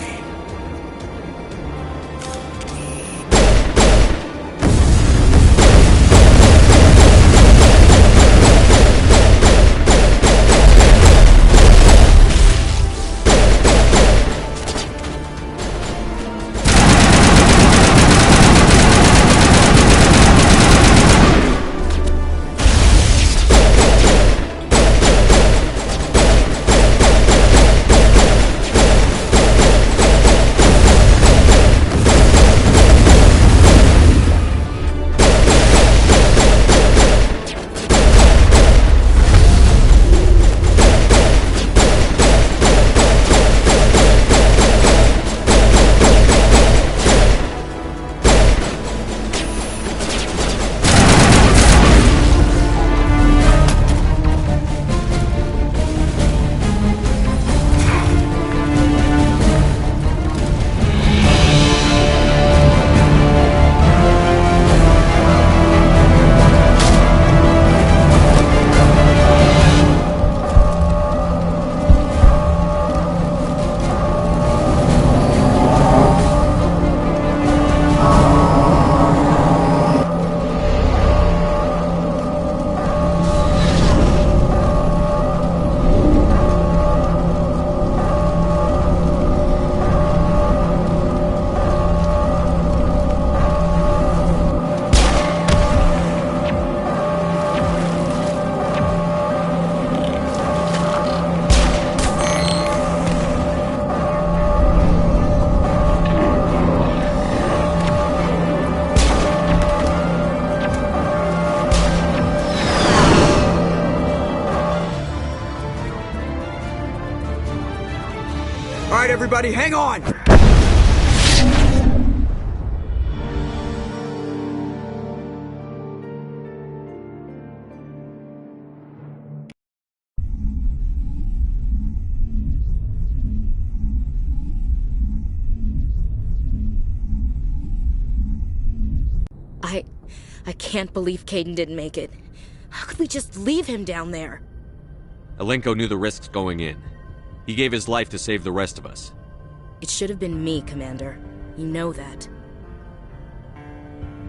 S7: Everybody, hang on!
S4: I can't believe Kaidan didn't make it. How could we just leave him down there?
S16: Alenko knew the risks going in. He gave his life to save the rest of us.
S4: It should have been me, Commander. You know that.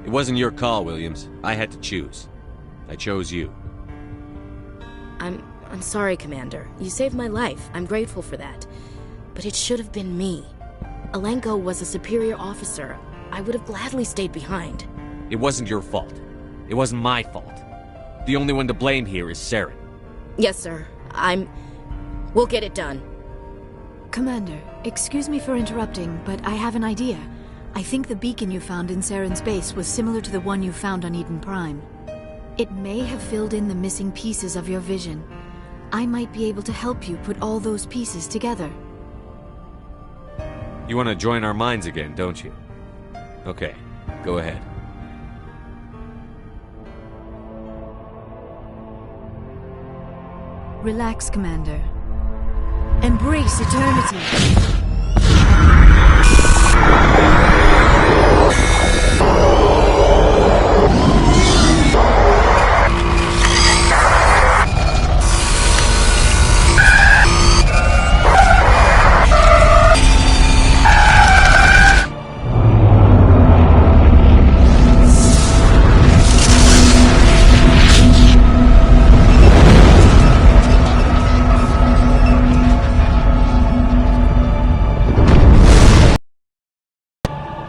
S16: It wasn't your call, Williams. I had to choose. I chose you.
S4: I'm sorry, Commander. You saved my life. I'm grateful for that. But it should have been me. Alenko was a superior officer. I would have gladly stayed behind.
S16: It wasn't your fault. It wasn't my fault. The only one to blame here is Saren.
S4: Yes, sir. We'll get it done.
S11: Commander, excuse me for interrupting, but I have an idea. I think the beacon you found in Saren's base was similar to the one you found on Eden Prime. It may have filled in the missing pieces of your vision. I might be able to help you put all those pieces together.
S16: You want to join our minds again, don't you? Okay, go ahead.
S11: Relax, Commander. Embrace eternity.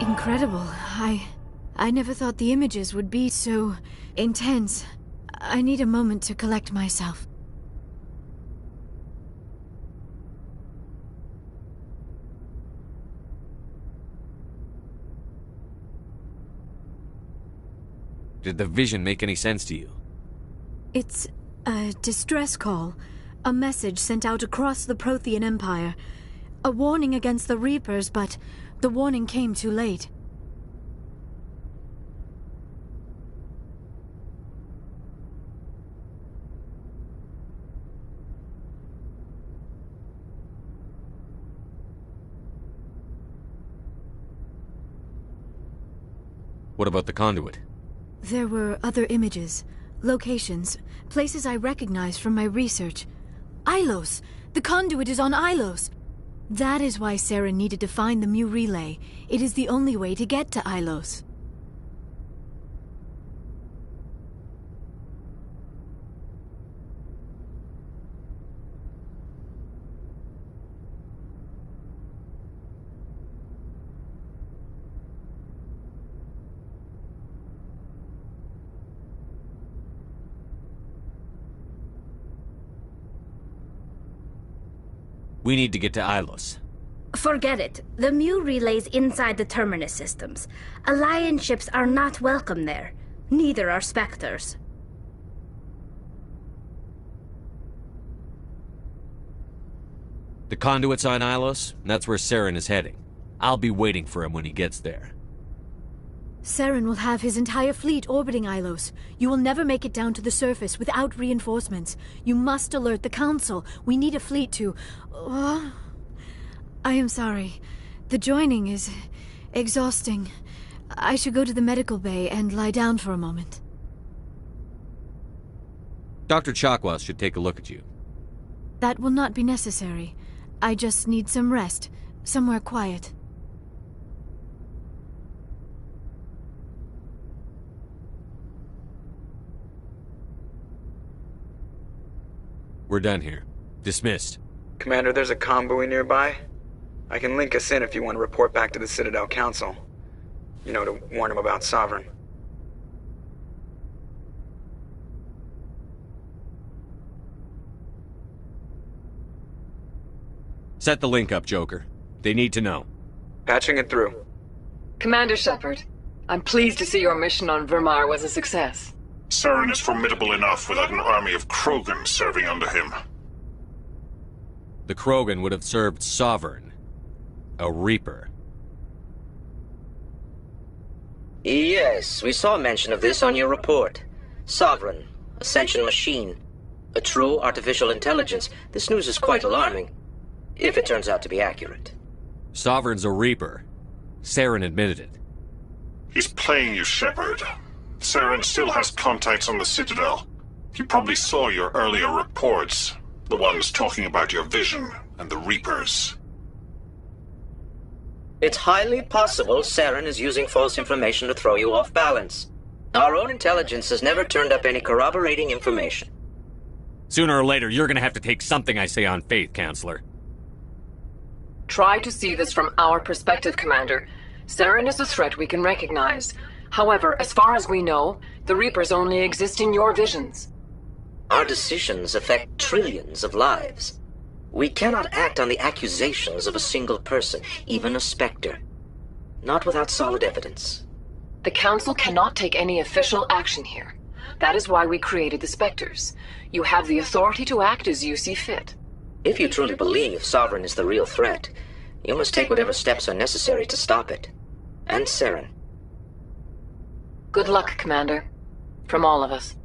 S11: Incredible. I never thought the images would be so intense. I need a moment to collect myself.
S16: Did the vision make any sense to you?
S11: It's a distress call. A message sent out across the Prothean Empire. A warning against the Reapers, but the warning came too late.
S16: What about the conduit?
S11: There were other images, locations, places I recognized from my research. Ilos! The conduit is on Ilos! That is why Saren needed to find the Mu relay. It is the only way to get to Ilos.
S16: We need to get to Ilos.
S5: Forget it. The Mu relay's inside the Terminus systems. Alliance ships are not welcome there. Neither are Spectres.
S16: The conduit's on Ilos, and that's where Saren is heading. I'll be waiting for him when he gets there.
S11: Saren will have his entire fleet orbiting Ilos. You will never make it down to the surface without reinforcements. You must alert the Council. We need a fleet to... I am sorry. The joining is exhausting. I should go to the medical bay and lie down for a moment.
S16: Dr. Chakwas should take a look at you.
S11: That will not be necessary. I just need some rest. Somewhere quiet.
S16: We're done here. Dismissed.
S7: Commander, there's a convoy nearby. I can link us in if you want to report back to the Citadel Council. You know, to warn them about Sovereign.
S16: Set the link up, Joker. They need to know.
S7: Patching it through.
S18: Commander Shepard, I'm pleased to see your mission on Virmire was a success.
S19: Saren is formidable enough without an army of Krogan serving under him.
S16: The Krogan would have served Sovereign. A Reaper.
S20: Yes, we saw mention of this on your report. Sovereign, Ascension machine, a true artificial intelligence. This news is quite alarming, if it turns out to be accurate.
S16: Sovereign's a Reaper. Saren admitted it.
S19: He's playing you, Shepard. Saren still has contacts on the Citadel. He probably saw your earlier reports. The ones talking about your vision and the Reapers.
S20: It's highly possible Saren is using false information to throw you off balance. Our own intelligence has never turned up any corroborating information.
S16: Sooner or later, you're gonna have to take something I say on faith, Counselor.
S18: Try to see this from our perspective, Commander. Saren is a threat we can recognize. However, as far as we know, the Reapers only exist in your visions.
S20: Our decisions affect trillions of lives. We cannot act on the accusations of a single person, even a Spectre. Not without solid evidence.
S18: The Council cannot take any official action here. That is why we created the Spectres. You have the authority to act as you see fit.
S20: If you truly believe Sovereign is the real threat, you must take whatever steps are necessary to stop it. And Saren.
S18: Good luck, Commander. From all of us.